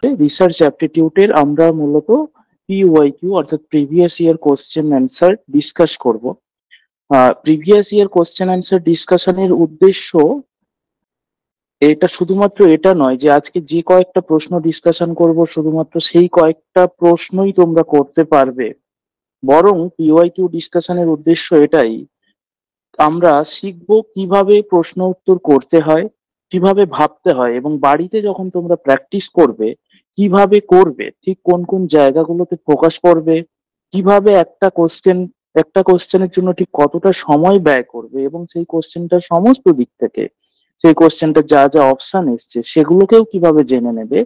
Research অ্যাপটিটিউডের আমরা মূলত PYQ অর্থাৎ previous year question answer discuss করব। প্রিভিয়াস ইয়ার কোশ্চেন অ্যান্সার ডিসকাশনের উদ্দেশ্য এটা শুধুমাত্র এটা নয় যে আজকে যে কয়েকটা প্রশ্ন ডিসকাশন করব শুধুমাত্র সেই কয়েকটা প্রশ্নই তোমরা করতে পারবে, বরং পিওয়াইকিউ ডিসকাশনের উদ্দেশ্য এটাই আমরা শিখবো কিভাবে প্রশ্ন উত্তর করতে হয়, কিভাবে ভাবতে হয়, এবং বাড়িতে যখন তোমরা প্র্যাকটিস করবে কিভাবে করবে, ঠিক কোন কোন জায়গাগুলোতে ফোকাস করবে, কিভাবে একটা কোশ্চেনের জন্য ঠিক কতটা সময় ব্যয় করবে, এবং সেই কোশ্চেনটার সমস্ত দিক থেকে সেই কোশ্চেনটা যা যা অপশন এসছে সেগুলোকেও কিভাবে জেনে নেবে,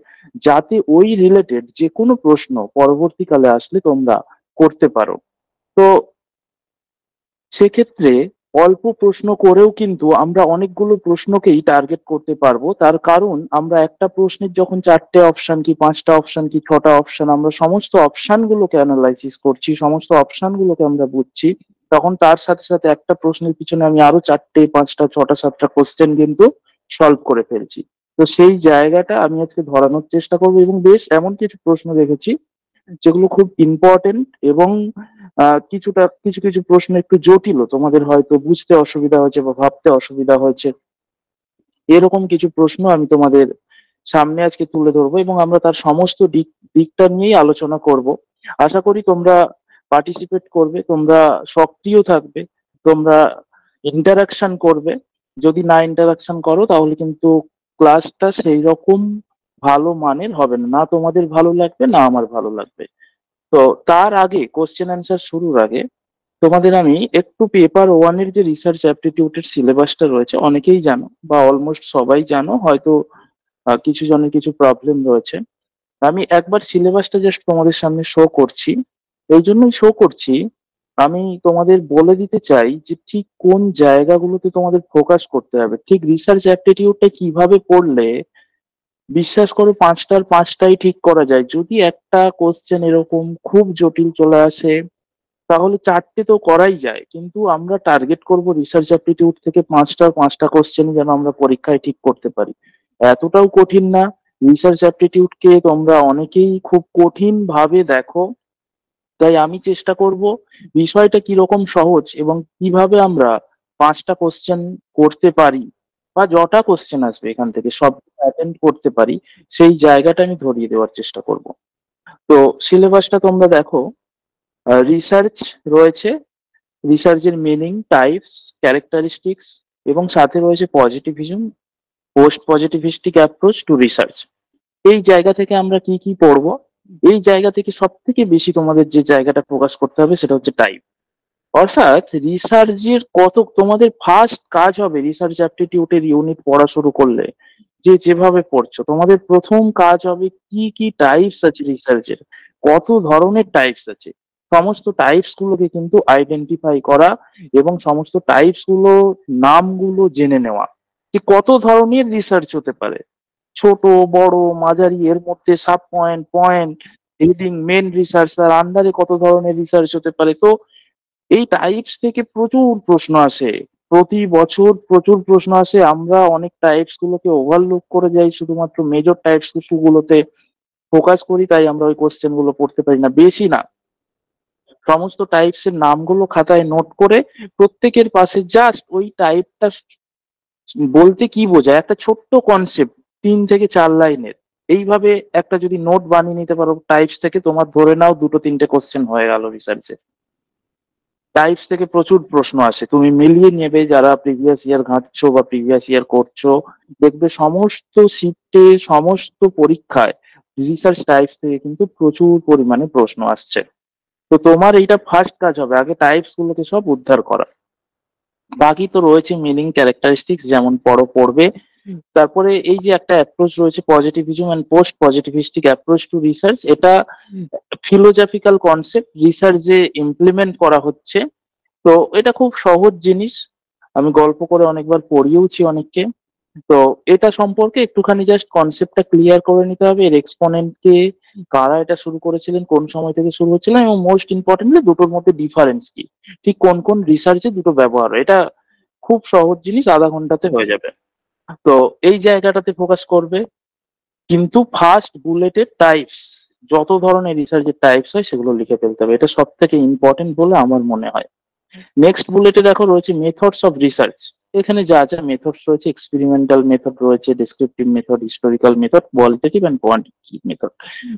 যাতে ওই রিলেটেড যে কোনো প্রশ্ন পরবর্তীকালে আসলে তোমরা করতে পারো। তো সেক্ষেত্রে অল্প প্রশ্ন করেও কিন্তু আমরা অনেকগুলো প্রশ্নকেই টার্গেট করতে পারবো, তার কারণ আমরা একটা প্রশ্নের যখন চারটে অপশন কি পাঁচটা অপশন কি ছটা অপশন, আমরা সমস্ত অপশন গুলোকে অ্যানালাইসিস করছি, সমস্ত অপশন গুলোকে আমরা বুঝছি, তখন তার সাথে সাথে একটা প্রশ্নের পিছনে আমি আরো চারটে পাঁচটা ছটা সাতটা কোশ্চেন কিন্তু সলভ করে ফেলছি। তো সেই জায়গাটা আমি আজকে ধরানোর চেষ্টা করবো, এবং বেশ এমন কিছু প্রশ্ন দেখেছি যেগুলো খুব ইম্পর্টেন্ট, এবং কিছু কিছু প্রশ্ন একটু জটিলও, তোমাদের হয়তো বুঝতে অসুবিধা হয়েছে বা ভাবতে অসুবিধা হয়েছে, এরকম কিছু প্রশ্ন আমি তোমাদের সামনে আজকে তুলে ধরবো, এবং আমরা তার সমস্ত দিকটা নিয়েই আলোচনা করব। আশা করি তোমরা পার্টিসিপেট করবে, তোমরা সক্রিয় থাকবে, তোমরা ইন্টারাকশন করবে। যদি না ইন্টারাকশন করো তাহলে কিন্তু ক্লাসটা সেই রকম ভালো মানের হবে না, না তোমাদের ভালো লাগবে না আমার ভালো লাগবে। তো তার আগে কোশ্চেন অ্যান্সার শুরুর আগে তোমাদের আমি একটু পেপার ওয়ানের যে রিসার্চ অ্যাপটিটিউডের সিলেবাসটা রয়েছে, অনেকেই জানো বা অলমোস্ট সবাই জানো, হয়তো কিছু জনের কিছু প্রবলেম রয়েছে। আমি একবার সিলেবাসটা জাস্ট তোমাদের সামনে শো করছি। এই জন্যই শো করছি, আমি তোমাদের বলে দিতে চাই যে ঠিক কোন জায়গাগুলোতে তোমাদের ফোকাস করতে হবে, ঠিক রিসার্চ অ্যাপটিটিউডটা কিভাবে পড়লে বিশ্বাস করো পাঁচটার পাঁচটাই ঠিক করা যায়। যদি একটা কোশ্চেন এরকম খুব জটিল চলে আসে তাহলে চারটে তো করাই যায়, কিন্তু আমরা টার্গেট করব রিসার্চ অ্যাপটিটিউড থেকে পাঁচটার পাঁচটা কোশ্চেন যেন আমরা পরীক্ষায় ঠিক করতে পারি। এতটাও কঠিন না। রিসার্চ অ্যাপটিটিউড কে তোমরা অনেকেই খুব কঠিন ভাবে দেখো, তাই আমি চেষ্টা করব বিষয়টা কিরকম সহজ এবং কিভাবে আমরা পাঁচটা কোশ্চেন করতে পারি, বা যটা কোশ্চেন আসবে এখান থেকে সব অ্যাটেন্ড করতে পারি, সেই জায়গাটা আমি ধরিয়ে দেওয়ার চেষ্টা করব। তো সিলেবাসটা তোমরা দেখো। রিসার্চ রয়েছে, রিসার্চের মিনিং, টাইপস, ক্যারেক্টারিস্টিক্স, এবং সাথে রয়েছে positivism, post positivistic approach to research. এই জায়গা থেকে আমরা কি কি পড়বো? এই জায়গা থেকে সব থেকে বেশি তোমাদের যে জায়গাটা ফোকাস করতে হবে সেটা হচ্ছে টাইপ। অর্থাৎ রিসার্চের কত তোমাদের ফার্স্ট কাজ হবে রিসার্চ অ্যাপটিটিউডের ইউনিট পড়া শুরু করলে, যে যেভাবে পড়ছো তোমাদের প্রথম কাজ হবে কি কি টাইপস আছে রিসার্চের, কত ধরনের টাইপস আছে, সমস্ত টাইপস গুলোকে কিন্তু আইডেন্টিফাই করা, এবং সমস্ত টাইপস গুলো নামগুলো জেনে নেওয়া, যে কত ধরনের রিসার্চ হতে পারে, ছোট বড় মাঝারি, এর মধ্যে sub point point, leading, main research, তার আন্ডারে কত ধরনের রিসার্চ হতে পারে। তো এই টাইপস থেকে প্রচুর প্রশ্ন আসে, প্রতি বছর প্রচুর প্রশ্ন আসে। আমরা অনেক টাইপস গুলোকে ওভারলুক করে যাই, শুধুমাত্র মেজর টাইপস গুলোতে ফোকাস করি, তাই আমরা ওই কোশ্চেন গুলো পড়তে পারি না, বেশি না। সমস্ত টাইপস এর নামগুলো খাতায় নোট করে প্রত্যেকের পাশে জাস্ট ওই টাইপটা বলতে কি বোঝায় একটা ছোট্ট কনসেপ্ট, 3 থেকে 4 লাইনের, এইভাবে একটা যদি নোট বানিয়ে নিতে পারো টাইপস থেকে, তোমার ধরে নাও দুটো তিনটে কোশ্চেন হয়ে গেল রিসার্চে। টাইপস থেকে প্রচুর প্রশ্ন আসে, তুমি মিলিয়ে নেবে যারা প্রিভিয়াস ইয়ার ঘাঁটছো বা প্রিভিয়াস ইয়ার করছো, দেখবে সমস্ত শিফটে সমস্ত পরীক্ষায় রিসার্চ টাইপস থেকে কিন্তু প্রচুর পরিমাণে প্রশ্ন আসছে। তো তোমার এইটা ফার্স্ট কাজ হবে, আগে টাইপস গুলোকে সব উদ্ধার করা। বাকি তো রয়েছে মিনিং, ক্যারেক্টারিস্টিক্স, যেমন পড়বে। তারপরে এই যে একটা অ্যাপ্রোচ রয়েছে positivism and post positivistic approach to research, এটা ফিলোজফিক্যাল কনসেপ্ট রিসার্চে ইমপ্লিমেন্ট করা হচ্ছে। তো এটা খুব সহজ জিনিস, আমি গল্প করে অনেকবার পড়িয়েওছি অনেককে। তো এটা সম্পর্কে একটুখানি জাস্ট কনসেপ্টটা ক্লিয়ার করে নিতে হবে, এর এক্সপোনেন্ট কে, কারা এটা শুরু করেছিলেন, কোন সময় থেকে শুরু হচ্ছিল, এবং মোস্ট ইম্পর্টেন্টলি দুটোর মধ্যে ডিফারেন্স কি, ঠিক কোন কোন রিসার্চে দুটো ব্যবহার হয়। এটা খুব সহজ জিনিস, আধা ঘন্টাতে হয়ে যাবে। তো এই জায়গাটাতে ফোকাস করবে। কিন্তু ফার্স্ট বুলেটের টাইপস, যত ধরনের রিসার্চের টাইপস হয় সেগুলো লিখে ফেলতে হবে, এটা সব থেকে ইম্পর্টেন্ট বলে আমার মনে হয়। নেক্সট বুলেটে দেখো রয়েছে মেথডস অফ রিসার্চ। এখানে যা যা মেথডস রয়েছে, এক্সপেরিমেন্টাল মেথড রয়েছে, descriptive method, historical method, qualitative and quantitative method.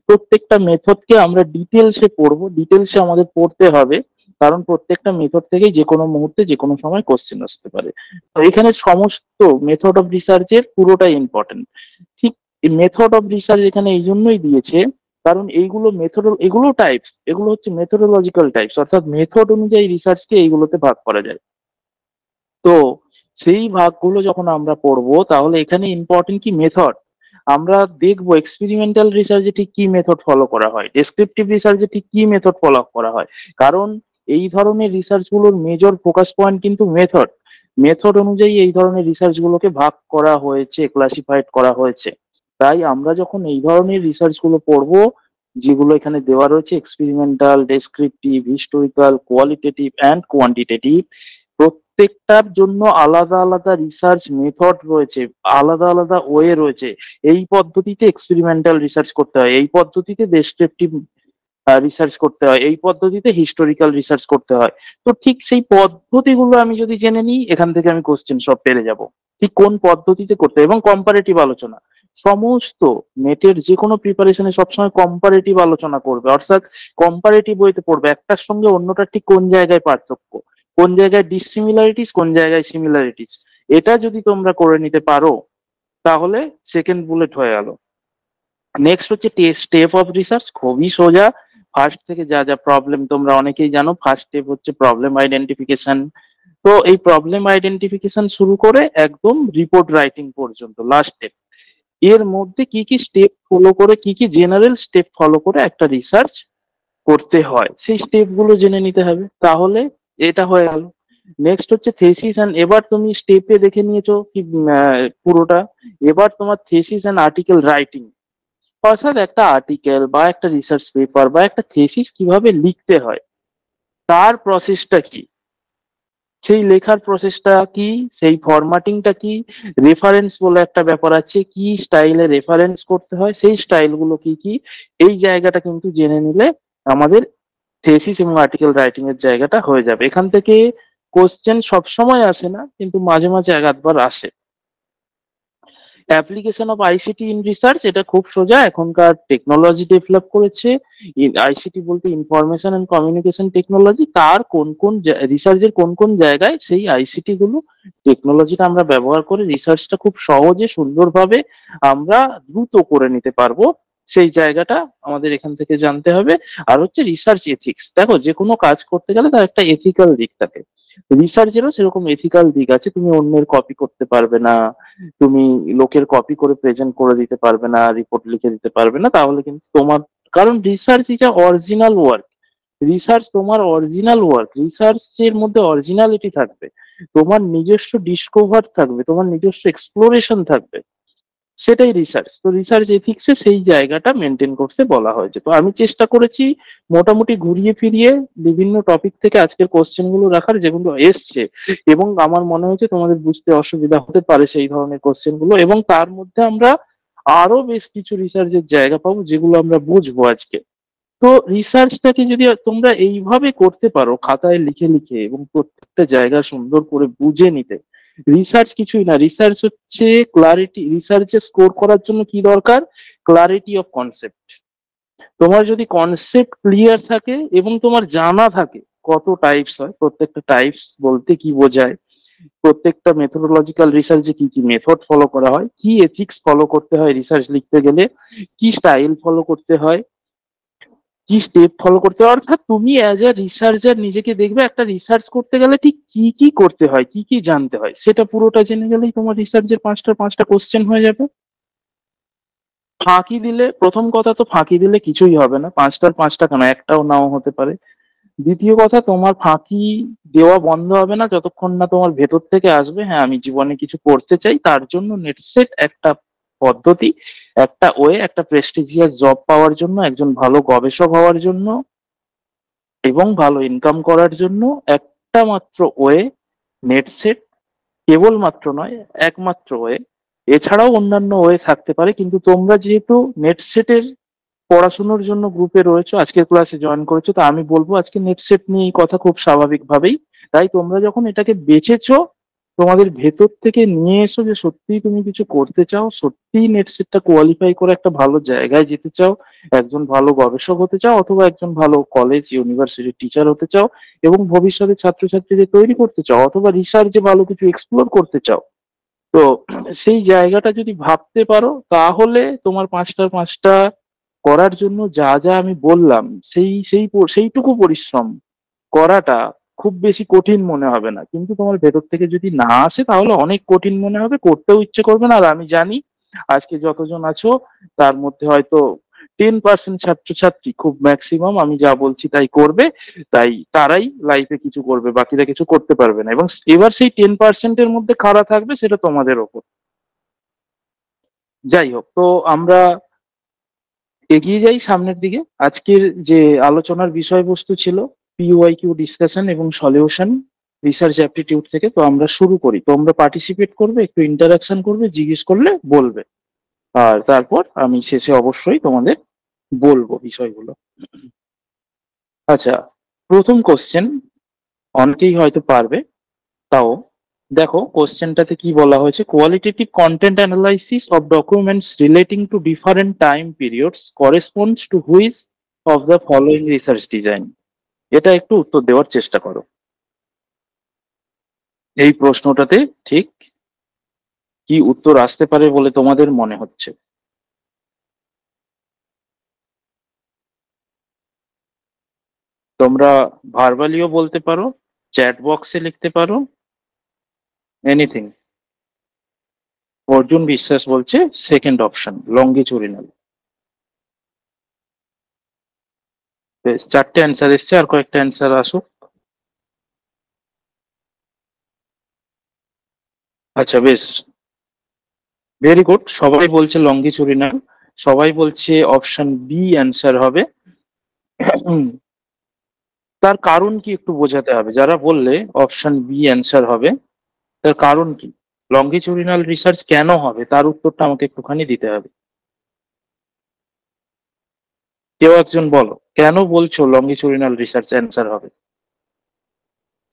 প্রত্যেকটা মেথডকে আমরা ডিটেলসে পড়বো, ডিটেলসে আমাদের পড়তে হবে, কারণ প্রত্যেকটা মেথড থেকে যে কোনো মুহূর্তে যে কোনো সময় কোশ্চেন আসতে পারে। তো এখানে সমস্ত মেথড অফ রিসার্চের পুরোটাই ইম্পর্টেন্ট। ঠিক মেথড অফ রিসার্চ এখানে এই জন্যই দিয়েছে, কারণ এইগুলো মেথড, এগুলো টাইপস, এগুলো হচ্ছে মেথোডোলজিক্যাল টাইপস, অর্থাৎ মেথড অনুযায়ী রিসার্চকে এইগুলোতে ভাগ করা যায়। তো সেই ভাগগুলো যখন আমরা পড়বো তাহলে এখানে ইম্পর্টেন্ট কি মেথড, আমরা দেখবো এক্সপেরিমেন্টাল রিসার্চে ঠিক কি মেথড ফলো করা হয়, ডেসক্রিপটিভ রিসার্চে ঠিক কি মেথড ফলো করা হয়। কারণ এই ধরনের রিসার্চ গুলোর মেজর ফোকাস পয়েন্ট কিন্তু মেথড, মেথড অনুযায়ী এই ধরনের রিসার্চ গুলোকে ভাগ করা হয়েছে, ক্লাসিফাইড করা হয়েছে। তাই আমরা যখন এই ধরনের রিসার্চ গুলো পড়বো, যেগুলো এখানে দেওয়া রয়েছে experimental, descriptive, historical, qualitative and quantitative, প্রত্যেকটার জন্য আলাদা আলাদা রিসার্চ মেথড রয়েছে, আলাদা আলাদা ওয়ে রয়েছে। এই পদ্ধতিতে এক্সপেরিমেন্টাল রিসার্চ করতে হয়, এই পদ্ধতিতে ডেসক্রিপটিভ রিসার্চ করতে হয়, এই পদ্ধতিতে হিস্টোরিক্যাল রিসার্চ করতে হয়। তো ঠিক সেই পদ্ধতিগুলো আমি যদি জেনে নিই, এখান থেকে আমি কোশ্চেন সব পেরে যাব, ঠিক কোন পদ্ধতিতে করতে হয়। এবং কম্পারেটিভ আলোচনা, সমস্ত নেটের যে কোনো প্রিপারেশনে সবসময় কম্পারেটিভ আলোচনা করবে, অর্থাৎ কম্পারেটিভ ওয়েতে পড়বে, একটার সঙ্গে অন্যটার ঠিক কোন জায়গায় পার্থক্য, কোন জায়গায় ডিসিমিলারিটিস, কোন জায়গায় সিমিলারিটিস। এটা যদি তোমরা করে নিতে পারো তাহলে সেকেন্ড বুলেট হয়ে গেল। নেক্সট হচ্ছে স্টেপ অফ রিসার্চ, খুবই সোজা। ফার্স্ট থেকে যা যা প্রবলেম তোমরা অনেকেই জানো, ফার্স্ট স্টেপ হচ্ছে প্রবলেম আইডেন্টিফিকেশন। তো এই প্রবলেম আইডেন্টিফিকেশন শুরু করে একদম রিপোর্ট রাইটিং পর্যন্ত লাস্ট স্টেপ, এর মধ্যে কি কি স্টেপ ফলো করে, কি কি জেনারেল স্টেপ ফলো করে একটা রিসার্চ করতে হয়, সেই স্টেপ গুলো জেনে নিতে হবে, তাহলে এটা হয়ে গেল। নেক্সট হচ্ছে থেসিস অ্যান্ড, এবার তুমি স্টেপে দেখে নিয়েছো কি পুরোটা, এবার তোমার থেসিস অ্যান্ড আর্টিকেল রাইটিং, অর্থাৎ একটা আর্টিকেল বা একটা রিসার্চ পেপার বা একটা থিসিস কিভাবে লিখতে হয়, তার প্রসেসটা কি, সেই লেখার প্রসেসটা কি, সেই ফরম্যাটিংটা কি, রেফারেন্স বলে একটা ব্যাপার আছে, কি স্টাইলে রেফারেন্স করতে হয়, সেই স্টাইলগুলো কি কি, এই জায়গাটা কিন্তু জেনে নিলে আমাদের থিসিস এবং আর্টিকেল রাইটিং এর জায়গাটা হয়ে যাবে। এখান থেকে কোশ্চেন সবসময় আসে না, কিন্তু মাঝে মাঝে এক আধবার আসে। Application of ICT in research, এটা খুব সোজা, এখনকার টেকনোলজি ডেভেলপ করেছে। আইসিটি বলতে ইনফরমেশন এন্ড কমিউনিকেশন টেকনোলজি, তার কোন কোন রিসার্চের কোন কোন জায়গায় সেই আইসিটি গুলো, টেকনোলজিটা আমরা ব্যবহার করে রিসার্চটা খুব সহজে সুন্দরভাবে আমরা দ্রুত করে নিতে পারবো, সেই জায়গাটা আমাদের এখান থেকে জানতে হবে। আর হচ্ছে রিসার্চ এথিক্স, দেখো যে কোনো কাজ করতে গেলে তার একটা এথিক্যাল দিক থাকে, রিসার্চেরও সেরকম এথিক্যাল দিক আছে। তুমি অন্যের কপি করতে পারবে না, তুমি লোকের কপি করে প্রেজেন্ট করে দিতে পারবে না, রিপোর্ট লিখে দিতে পারবে না, তাহলে কিন্তু তোমার, কারণ research is a original work, research তোমার অরিজিনাল ওয়ার্ক, রিসার্চের মধ্যে অরিজিনালিটি থাকবে, তোমার নিজস্ব ডিসকভার থাকবে, তোমার নিজস্ব এক্সপ্লোরেশন থাকবে, সেটাই রিসার্চ। তো রিসার্চ এথিক্সে সেই জায়গাটা মেনটেন করতে বলা হয়েছে। তো আমি চেষ্টা করেছি মোটামুটি ঘুরিয়ে ফিরিয়ে বিভিন্ন টপিক থেকে আজকের কোশ্চেন গুলো রাখার, যেগুলো এসছে এবং আমার মনে হয়েছে তোমাদের বুঝতে অসুবিধা হতে পারে সেই ধরনের কোশ্চেন গুলো, এবং তার মধ্যে আমরা আরো বেশ কিছু রিসার্চের জায়গা পাবো যেগুলো আমরা বুঝবো আজকে। তো রিসার্চটাকে যদি তোমরা এইভাবে করতে পারো খাতায় লিখে লিখে এবং প্রত্যেকটা জায়গা সুন্দর করে বুঝে নিতে, রিসার্চ কিছুই না, রিসার্চ হচ্ছে ক্লারিটি। রিসার্চে স্কোর করার জন্য কি দরকার, ক্লারিটি অফ কনসেপ্ট। তোমার যদি কনসেপ্ট ক্লিয়ার থাকে এবং তোমার জানা থাকে কত টাইপস হয়, প্রত্যেকটা টাইপস বলতে কি বোঝায়, প্রত্যেকটা মেথোডোলজিক্যাল রিসার্চে কি কি মেথড ফলো করা হয়, কি এথিক্স ফলো করতে হয় রিসার্চ লিখতে গেলে, কি স্টাইল ফলো করতে হয়, কি স্টেপ ফলো করতে হয়, অর্থাৎ তুমি অ্যাজ এ রিসার্চার নিজেকে দেখবে একটা রিসার্চ করতে গেলে ঠিক কি কি করতে হয়, কি কি জানতে হয়, সেটা পুরোটা জেনে গেলেই তোমার রিসার্চের পাঁচটা পাঁচটা কোশ্চেন হয়ে যাবে। ফাঁকি দিলে, প্রথম কথা তো ফাঁকি দিলে কিছুই হবে না, পাঁচটার পাঁচটা কেন, একটাও নাও হতে পারে। দ্বিতীয় কথা, তোমার ফাঁকি দেওয়া বন্ধ হবে না যতক্ষণ না তোমার ভেতর থেকে আসবে হ্যাঁ আমি জীবনে কিছু করতে চাই, তার জন্য নেটসেট একটা পদ্ধতি, একটা ওয়ে, একটা প্রেস্টিজিয়াস জব পাওয়ার জন্য, একজন ভালো গবেষক হওয়ার জন্য এবং ভালো ইনকাম করার জন্য একটা মাত্র ওয়ে নেটসেট, কেবলমাত্র নয় একমাত্র ওয়ে, এছাড়াও অন্যান্য ওয়ে থাকতে পারে, কিন্তু তোমরা যেহেতু নেট সেটের পড়াশোনার জন্য গ্রুপে রয়েছো, আজকের ক্লাসে জয়েন করেছো, তা আমি বলবো আজকে নেট সেট নিয়ে এই কথা খুব স্বাভাবিকভাবেই। তাই তোমরা যখন এটাকে বেছেছো, তোমাদের ভেতর থেকে নিয়ে এসো যে সত্যিই তুমি কিছু করতে চাও, সত্যিই নেট সেটটা কোয়ালিফাই করে একটা ভালো জায়গায় যেতে চাও, একজন ভালো গবেষক হতে চাও, অথবা একজন ভালো কলেজ ইউনিভার্সিটির টিচার হতে চাও, এবং ভবিষ্যতে ছাত্রছাত্রীদের তৈরি করতে চাও, অথবা রিসার্চে ভালো কিছু এক্সপ্লোর করতে চাও। তো সেই জায়গাটা যদি ভাবতে পারো, তাহলে তোমার পাঁচটার পাঁচটা করার জন্য যা যা আমি বললাম, সেইটুকু পরিশ্রম করাটা খুব বেশি কঠিন মনে হবে না। কিন্তু তোমার ভেতর থেকে যদি না আসে তাহলে অনেক কঠিন মনে হবে, করতেও ইচ্ছে করবে না। আর আমি জানি আজকে যতজন আছো তার মধ্যে হয়তো 10% ছাত্রছাত্রী, খুব ম্যাক্সিমাম, আমি যা বলছি তাই করবে। তাই তারাই লাইফে কিছু করবে, বাকিরা কিছু করতে পারবে না। এবং এবার সেই 10%-এর মধ্যে কারা থাকবে সেটা তোমাদের ওপর। যাই হোক, তো আমরা এগিয়ে যাই সামনের দিকে। আজকের যে আলোচনার বিষয়বস্তু ছিল পিওয়াইকিউ ডিসকাশন এবং সলিউশন রিসার্চ অ্যাপটিটিউড থেকে। তো আমরা শুরু করি, তোমরা পার্টিসিপেট করবে, একটু ইন্টারাকশন করবে, জিজ্ঞেস করলে বলবে, আর তারপর আমি শেষে অবশ্যই তোমাদের বলবো বিষয়গুলো। আচ্ছা, প্রথম কোশ্চেন অনেকেই হয়তো পারবে, তাও দেখো কোশ্চেনটাতে কি বলা হয়েছে: qualitative content analysis of documents relating to different time periods corresponds two which of the following research design. এটা একটু উত্তর দেওয়ার চেষ্টা করো। এই প্রশ্নটাতে ঠিক কি উত্তর আসতে পারে বলে তোমাদের মনে হচ্ছে? তোমরা ভার্বালিও বলতে পারো, চ্যাট বক্সে লিখতে পারো, এনিথিং। অর্জুন বিশ্বাস বলছে সেকেন্ড অপশন, লঙ্গিচুরিনাল। বেশ, চারটে অ্যান্সার এসছে, আর কয়েকটা অ্যান্সার আসুক। আচ্ছা, বেশ, ভেরি গুড। সবাই বলছে লঙ্গিচুরিনাল, সবাই বলছে অপশন বি অ্যান্সার হবে। হুম, তার কারণ কি একটু বোঝাতে হবে। যারা বললে অপশন বি অ্যান্সার হবে, তার কারণ কি? লঙ্গিচুরিনাল রিসার্চ কেন হবে তার উত্তরটা আমাকে একটুখানি দিতে হবে। কেউ একজন বলো, কেন বলছো লঙ্গিচুরিনাল রিসার্চ অ্যান্সার হবে?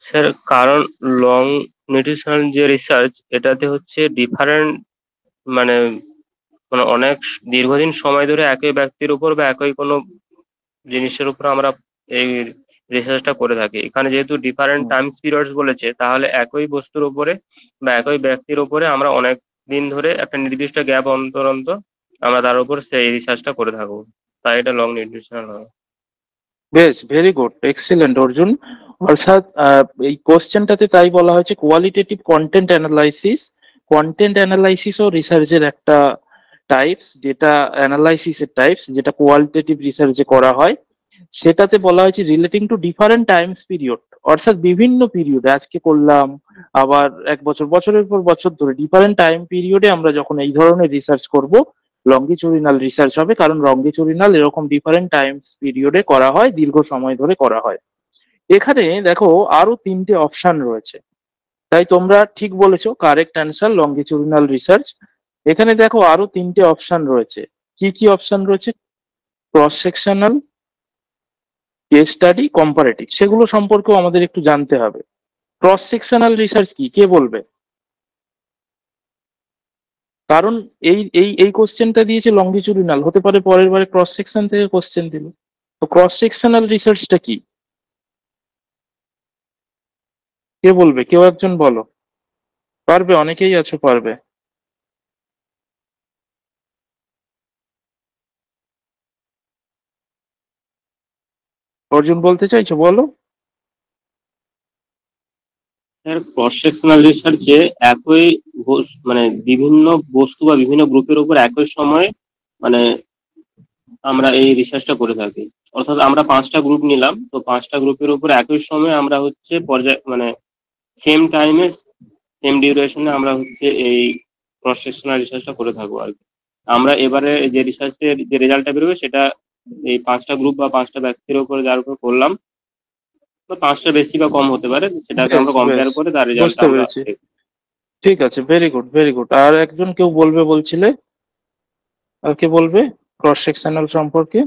স্যার, কারণ লং নিউট্রিশনাল যে রিসার্চ, এটাতে হচ্ছে ডিফারেন্ট, মানে মানে অনেক দীর্ঘদিন সময় ধরে একই ব্যক্তির উপর বা একই কোনো জিনিসের উপর আমরা এই রিসার্চটা করে থাকি। এখানে যেহেতু ডিফারেন্ট হুম, টাইম পিরিয়ডস বলেছে, তাহলে একই বস্তুর উপরে বা একই ব্যক্তির উপরে আমরা অনেক দিন ধরে একটা নির্দিষ্ট গ্যাপ অন্তর অন্তর আমরা তার উপর সেই রিসার্চটা করে থাকবো। তাই এটা লং নিউট্রিশনাল হয়। বেশ, ভেরি গুড, এক্সিলেন্ট অর্জুন। অর্থাৎ এই কোশ্চেনটাতে তাই বলা হয়েছে qualitative content analysis. Content analysis ও রিসার্চের একটা টাইপস, যেটা অ্যানালাইসিসের টাইপস, যেটা কোয়ালিটেটিভ রিসার্চে করা হয়। সেটাতে বলা হয়েছে relating to different Times period, অর্থাৎ বিভিন্ন পিরিয়ডে, আজকে করলাম, আবার এক বছর, বছরের পর বছর ধরে ডিফারেন্ট টাইম পিরিয়ডে আমরা যখন এই ধরনের রিসার্চ করব, লঙ্গিচুরিনাল রিসার্চ হবে। কারণ লঙ্গিচুরিনাল এরকম ডিফারেন্ট টাইমস পিরিয়ডে করা হয়, দীর্ঘ সময় ধরে করা হয়। এখানে দেখো আরো তিনটে অপশন রয়েছে। তাই তোমরা ঠিক বলেছো, কারেক্ট অ্যান্সার লঙ্গিচুরিনাল রিসার্চ। এখানে দেখো আরো তিনটে অপশন রয়েছে। কি কি অপশন রয়েছে? Cross sectional, case study, comparative. সেগুলো সম্পর্কেও আমাদের একটু জানতে হবে। ক্রস সেকশনাল রিসার্চ কি, কে বলবে? কারণ এই কোশ্চেনটা দিয়েছে লঙ্গিচুরিনাল, হতে পারে পরের বারে ক্রস সেকশন থেকে কোশ্চেন দিল। তো ক্রস সেকশনাল রিসার্চটা কি, কে বলবে? কেউ একজন বলো। পারবে, অনেকেই আছো পারবে। অর্জুন বলতে চাইছো, বলো। স্যার, ক্রস সেকশনাল রিসার্চে একই মানে বিভিন্ন বস্তু বা বিভিন্ন গ্রুপের উপর একই সময়ে মানে আমরা এই রিসার্চটা করে থাকি। অর্থাৎ আমরা 5টা গ্রুপ নিলাম, তো 5টা গ্রুপের উপর একই সময়ে আমরা হচ্ছে পর্যায় মানে সেম টাইমে সেম ডিউরেশনে আমরা হচ্ছে এই ক্রস সেকশনাল রিসার্চটা করে থাকবো আর কি। আমরা এবারে যে রিসার্চের যে রেজাল্টটা বেরোবে সেটা এই 5টা গ্রুপ বা 5টা ব্যক্তির উপর যার উপর করলাম, তো 5টা বেশি বা কম হতে পারে, সেটাকে বেশ আমরা বেশ, কম্পেয়ার করে তার রেজাল্টটা বুঝতে আমরা পেরেছি। দেখব। ঠিক আছে, ভেরি গুড ভেরি গুড। আর একজন কেউ বলবে বলছিলে, আর কে বলবে ক্রস সেকশনাল সম্পর্কে?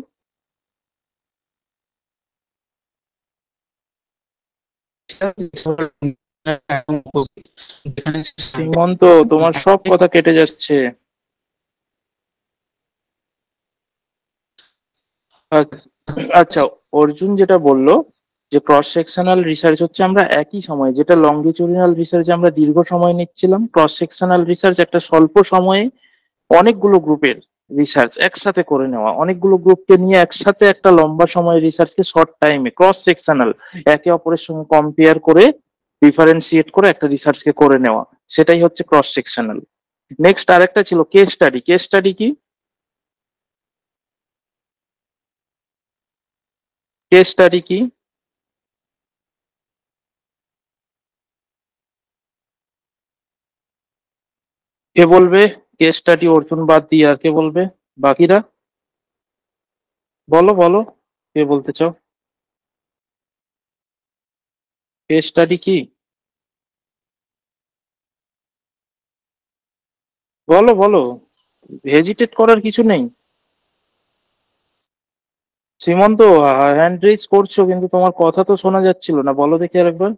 সীমন্ত, তোমার সব কথা কেটে যাচ্ছে। আচ্ছা আচ্ছা, অর্জুন যেটা বললো যে ক্রস সেকশনাল রিসার্চ হচ্ছে আমরা একই সময়ে, যেটা লঙ্গিচুডিনাল রিসার্চ আমরা দীর্ঘ সময় নিচ্ছিলাম, ক্রস সেকশনাল রিসার্চ একটা স্বল্প সময়ে অনেকগুলো গ্রুপের রিসার্চ একসাথে করে নেওয়া, অনেকগুলো গ্রুপকে নিয়ে একসাথে একটা লম্বা সময়ের রিসার্চকে শর্ট টাইমে ক্রস সেকশনাল একে অপরের সঙ্গে কম্পেয়ার করে ডিফারেন্সিয়েট করে একটা রিসার্চকে করে নেওয়া, সেটাই হচ্ছে ক্রস সেকশনাল। নেক্সট আরেকটা ছিল কেস স্টাডি। কেস স্টাডি কি? কেস স্টাডি কি? কে বলবে? কেস স্টাডি অর্জুন বাদ দিয়ে আর কে বলবে বাকিরা? বলো বলো, কে বলতে চাও? কেস স্টাডি কি? বলো বলো, হেজিটেট করার কিছু নেই। সীমন্ত, হ্যান্ড রেজ করছো কিন্তু তোমার কথা তো শোনা যাচ্ছিল না, বলো দেখি আরেকবার।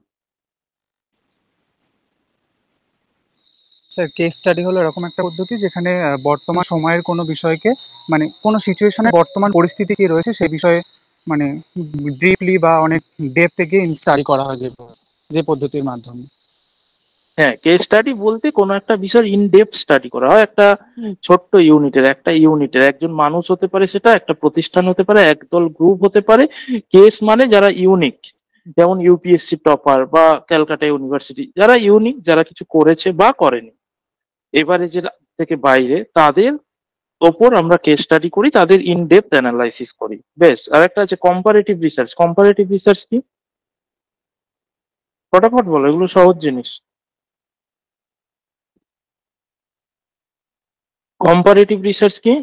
স্যার, কেস স্টাডি হলো এরকম একটা পদ্ধতি যেখানে বর্তমান সময়ের কোনো বিষয়কে, মানে কোনো সিচুয়েশনে বর্তমান পরিস্থিতি কি রয়েছে সেই বিষয়ে, মানে ডিপলি বা অনেক ডেপ থেকে স্টাডি করা হয় যে পদ্ধতির মাধ্যমে। হ্যাঁ, কেস স্টাডি বলতে কোনো একটা বিষয় ইন ডেপথ স্টাডি করা হয়, একটা ছোট্ট ইউনিটের, একটা ইউনিটের একজন মানুষ হতে পারে, সেটা একটা প্রতিষ্ঠান হতে পারে, একদল গ্রুপ হতে পারে। কেস মানে যারা ইউনিক, যেমন ইউপিএসসি টপার বা ক্যালকাটা ইউনিভার্সিটি, যারা ইউনিক, যারা কিছু করেছে বা করেনি, এবারে যে থেকে বাইরে, তাদের ওপর আমরা কেস স্টাডি করি, তাদের ইন ডেপথ অ্যানালাইসিস করি। বেশ, আর একটা আছে কম্পারেটিভ রিসার্চ। কম্পারেটিভ রিসার্চ কি? ফটাফট বলো, এগুলো সহজ জিনিস। কম্পারেটিভ রিসার্চ কি?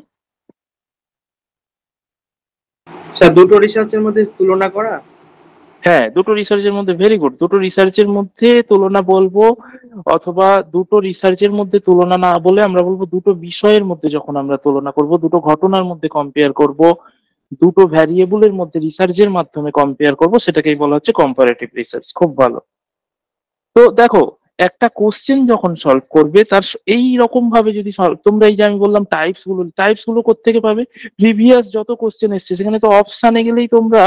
স্যার, দুটো রিসার্চের মধ্যে তুলনা করা। হ্যাঁ, দুটো রিসার্চের মধ্যে, ভেরি গুড, দুটো রিসার্চের মধ্যে তুলনা বলবো, অথবা দুটো রিসার্চের মধ্যে তুলনা না বলে আমরা বলবো দুটো বিষয়ের মধ্যে যখন আমরা তুলনা করব, দুটো ঘটনার মধ্যে কম্পেয়ার করব, দুটো ভ্যারিয়েবলের মধ্যে রিসার্চের মাধ্যমে কম্পেয়ার করব, সেটাকেই বলা হচ্ছে কম্পারেটিভ রিসার্চ। খুব ভালো। তো দেখো, একটা কোশ্চেন যখন সলভ করবে তার এই রকম ভাবে যদি তোমরা, এই যে আমি বললাম টাইপস গুলো কোত্থেকে পাবে? প্রিভিয়াস যত কোশ্চেন এসছে সেখানে তো অপশানে গেলেই তোমরা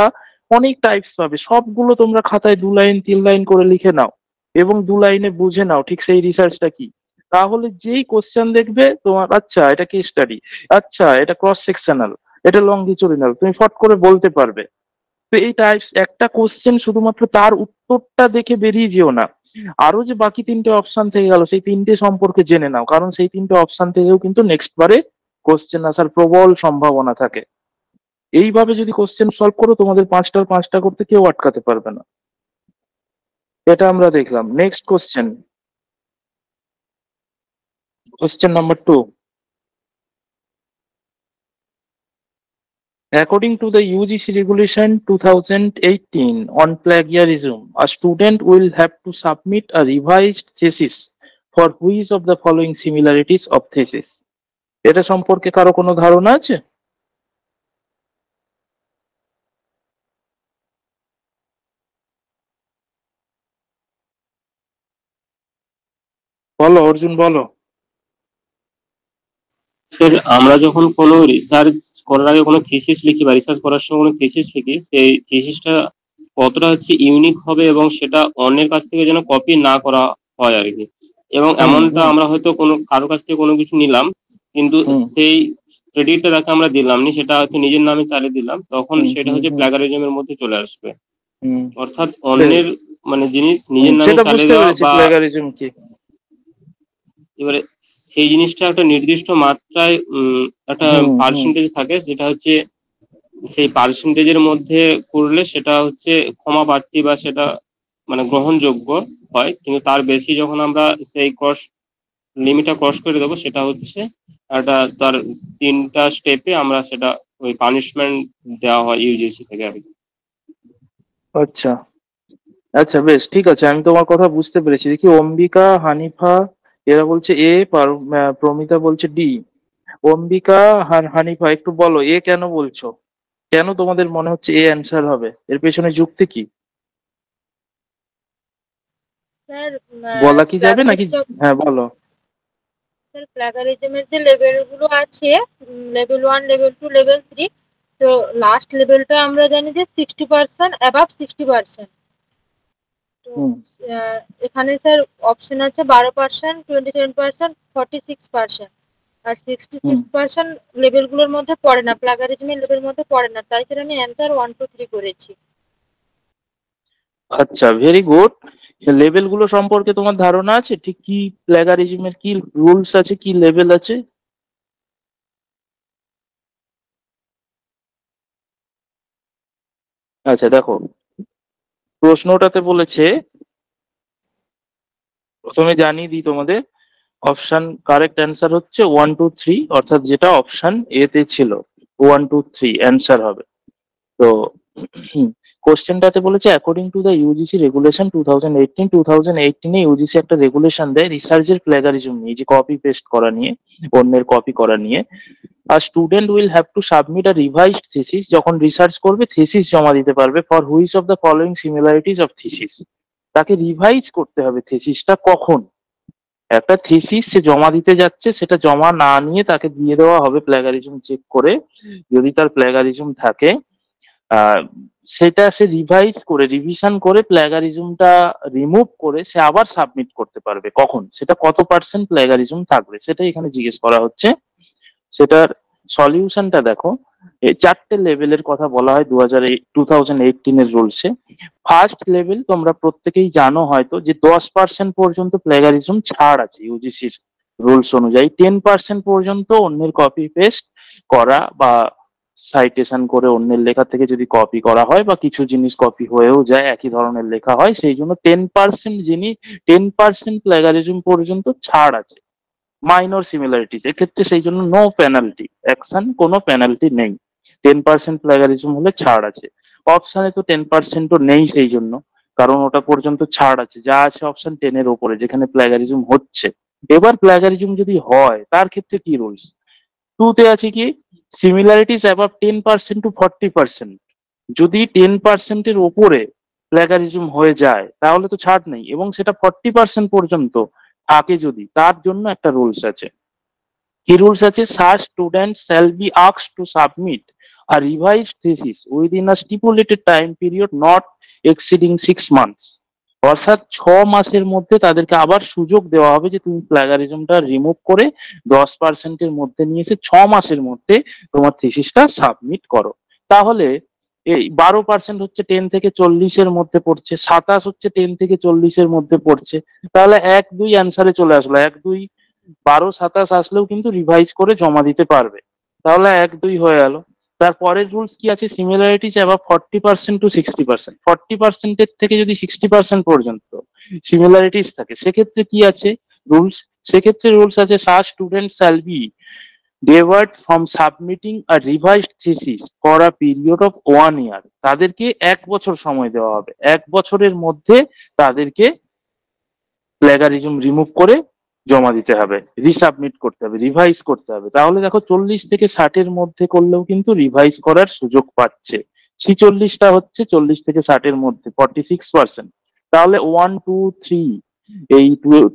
অনেক টাইপস পাবে, সবগুলো তোমরা খাতায় 2 লাইন 3 লাইন করে লিখে নাও এবং 2 লাইনে বুঝে নাও ঠিক সেই রিসার্চটা কি। তাহলে যেই কোশ্চেন দেখবে তোমার, আচ্ছা এটা কেস স্টাডি, আচ্ছা এটা ক্রস সেকশনাল, এটা লঙ্গিচুডিনাল, তুমি ফট করে বলতে পারবে। তো এই টাইপস একটা কোশ্চেন শুধুমাত্র তার উত্তরটা দেখে বেরিয়ে যেও না, আরো যে বাকি 3টে অপশন থেকে গেল সেই 3টে সম্পর্কে জেনে নাও, কারণ সেই 3টে অপশন থেকেও কিন্তু নেক্সট বারে কোশ্চেন আসার প্রবল সম্ভাবনা থাকে। এইভাবে যদি কোশ্চেন সলভ করো, তোমাদের 5টার 5টা করতে কেউ আটকাতে পারবে না। এটা আমরা দেখলাম। Next question, question number 2। According to the UGC regulation 2018 on plagiarism, a student will have to submit a revised thesis for which of the following similarities of thesis? এটা সম্পর্কে কারো কোনো ধারণা আছে? বলো অর্জুন, বলো। স্যার, আমরা যখন কোনো রিসার্চ করার আগে কোনো থিসিস লিখি বা রিসার্চ করার সময় কোনো থিসিস লিখি, সেই থিসিসটা কতটা হচ্ছে ইউনিক হবে এবং সেটা অন্যের কাছ থেকে যেন কপি না করা হয় আর কি। এবং হুম এমনটা হুম আমরা হয়তো কোনো কারো কাছ থেকে কোনো কিছু নিলাম, কিন্তু হুম সেই ক্রেডিটটা তাকে আমরা দিলাম নি, সেটা হচ্ছে নিজের নামে চালিয়ে দিলাম, তখন হুম সেটা হুম হচ্ছে হুম প্লাগারিজমের মধ্যে চলে আসবে। হুম। অর্থাৎ বেশ। অন্যের মানে জিনিস নিজের নামে সেটা চালিয়ে বুঝতে দেওয়া পেরেছি বা প্লেগারিজম কি। এবারে সেই জিনিসটা একটা নির্দিষ্ট মাত্রায় একটা হুম হুম পার্সেন্টেজ থাকে, যেটা হচ্ছে সেই পার্সেন্টেজের মধ্যে করলে সেটা হচ্ছে ক্ষমা প্রার্থী বা সেটা মানে গ্রহণযোগ্য হয়, কিন্তু তার বেশি যখন আমরা সেই লিমিটটা ক্রস করে দেবো, সেটা হচ্ছে একটা তার 3টা স্টেপে আমরা সেটা ওই পানিশমেন্ট দেওয়া হয় ইউজিসি থেকে আর কি। আচ্ছা আচ্ছা, বেশ ঠিক আছে, আমি তোমার কথা বুঝতে পেরেছি। দেখি অম্বিকা, হানিফা, এরা বলছে এ, প্রমিতা বলছে ডি। অম্বিকা আর হানিফা একটু বলো এ কেন বলছো, কেন তোমাদের মনে হচ্ছে এ অ্যান্সার হবে, এর পেছনে যুক্তি কি? স্যার বলা কি যাবে নাকি? প্লাগারিজম, হ্যাঁ বলো। স্যার প্লাগারিজমের যে লেভেলগুলো আছে, লেভেল 1, লেভেল 2, লেভেল 3, তো লাস্ট লেভেলটা আমরা জানি যে 60%, অ্যাবাভ 60%। তো হুম এখানে স্যার অপশন আছে 12%, 27%, 46%। আর হুম 66% লেভেলগুলোর মধ্যে পড়ে না, প্লাগারিজমের লেভেল মধ্যে পড়ে না, তাই স্যার আমি অ্যান্সার 1, 2, 3 করেছি। আচ্ছা, ভেরি গুড। লেভেল গুলো সম্পর্কে তোমার ধারণা আছে, ঠিক কি প্লেগারিজমের কি রুলস আছে, কি লেভেল আছে? আচ্ছা দেখো, প্রশ্নটাতে বলেছে, প্রথমে জানিয়ে দিই তোমাদের, অপশন কারেক্ট অ্যান্সার হচ্ছে 1, 2, 3, অর্থাৎ যেটা অপশন এ তে ছিল 1, 2, 3 অ্যান্সার হবে। তো কোশ্চেনটাতে বলেছে according to the UGC regulation 2018 UGC একটা রেগুলেশন দেয় রিসার্চের প্লেগারিজম নিয়ে, যে কপি পেস্ট করা নিয়ে, অন্যের কপি করা নিয়ে। আর student will have to submit a revised thesis, যখন রিসার্চ করবে থিসিস জমা দিতে পারবে, for which of the following similarities of thesis. তাকে রিভাইজ করতে হবে থিসিসটা কখন, একটা থিসিস সে জমা দিতে যাচ্ছে, সেটা জমা না নিয়ে তাকে দিয়ে দেওয়া হবে প্লেগারিজম চেক করে, যদি তার প্লেগারিজম থাকে আহ সেটা সে রিভাইজ করে, রিভিশন করে প্লেগারিজমটা রিমুভ করে সে আবার সাবমিট করতে পারবে, কখন, সেটা কত পার্সেন্ট প্লেগারিজম থাকবে সেটাই এখানে জিজ্ঞেস করা হচ্ছে। সেটার সলিউশনটা দেখো, এই চারটে লেভেলের কথা বলা হয় 2018 রুলসে। ফার্স্ট লেভেল তোমরা প্রত্যেকেই জানো হয়তো, যে 10% পর্যন্ত প্লেগারিজম ছাড় আছে ইউজিসির রুলস অনুযায়ী, 10% পর্যন্ত অন্যের কপি পেস্ট করা বা সাইটেশন করে অন্যের লেখা থেকে যদি কপি করা হয় বা কিছু জিনিস কপি হয়েও যায় একই ধরনের লেখা হয়, সেই জন্য 10% 10% প্লেগারিজম পর্যন্ত ছাড় আছে। মাইনর সিমিলারিটিস এক্ষেত্রে সেই জন্য নো পেনাল্টি অ্যাকশন, কোনো পেনাল্টি নেই, 10% প্লেগারিজম হলে ছাড় আছে। অপশানে তো 10%ও নেই সেই জন্য, কারণ ওটা পর্যন্ত ছাড় আছে, যা আছে অপশন 10-এর ওপরে যেখানে প্লেগারিজম হচ্ছে। এবার প্লেগারিজম যদি হয় তার ক্ষেত্রে কি রুলস, টুতে আছে কি, সিমিলারিটিস অ্যাবাভ 10% to 40%, যদি 10%-এর ওপরে প্লেগারিজম হয়ে যায় তাহলে তো ছাড় নেই, এবং সেটা 40% পর্যন্ত থাকে যদি, তার জন্য একটা রুলস আছে। কি রুলস আছে, such students shall be asked to submit a revised thesis within a stipulated time period not exceeding 6 months। অর্থাৎ 6 মাসের মধ্যে তাদেরকে আবার সুযোগ দেওয়া হবে যে তুমি প্লাগারিজমটা রিমুভ করে 10%-এর মধ্যে নিয়ে এসে 6 মাসের মধ্যে তোমার থিসিসটা সাবমিট করো। তাহলে এই 12% হচ্ছে 10 থেকে 40-এর মধ্যে পড়ছে, 27 হচ্ছে 10 থেকে 40-এর মধ্যে পড়ছে, তাহলে 1, 2 অ্যান্সারে চলে আসলো, 1, 2, 12, 27 আসলেও কিন্তু রিভাইজ করে জমা দিতে পারবে, তাহলে 1, 2 হয়ে গেল। তারপরের রুলস কি আছে, সিমিলারিটিস অ্যাবাভ 40% to 60%, 40%-এর থেকে যদি 60% পর্যন্ত সিমিলারিটিস থাকে সেক্ষেত্রে কি আছে রুলস, সেক্ষেত্রে রুলস আছে such students shall be debarred from submitting a revised thesis for a period of 1 year। তাদেরকে 1 বছর সময় দেওয়া হবে, 1 বছরের মধ্যে তাদেরকে প্লেগারিজম রিমুভ করে জমা দিতে হবে, রিসাবমিট করতে হবে, রিভাইজ করতে হবে। তাহলে দেখো 40 থেকে 60-এর মধ্যে করলেও কিন্তু রিভাইজ করার সুযোগ পাচ্ছে। 46টা হচ্ছে 40 থেকে 60-এর মধ্যে 46%, তাহলে 1, 2, 3 এই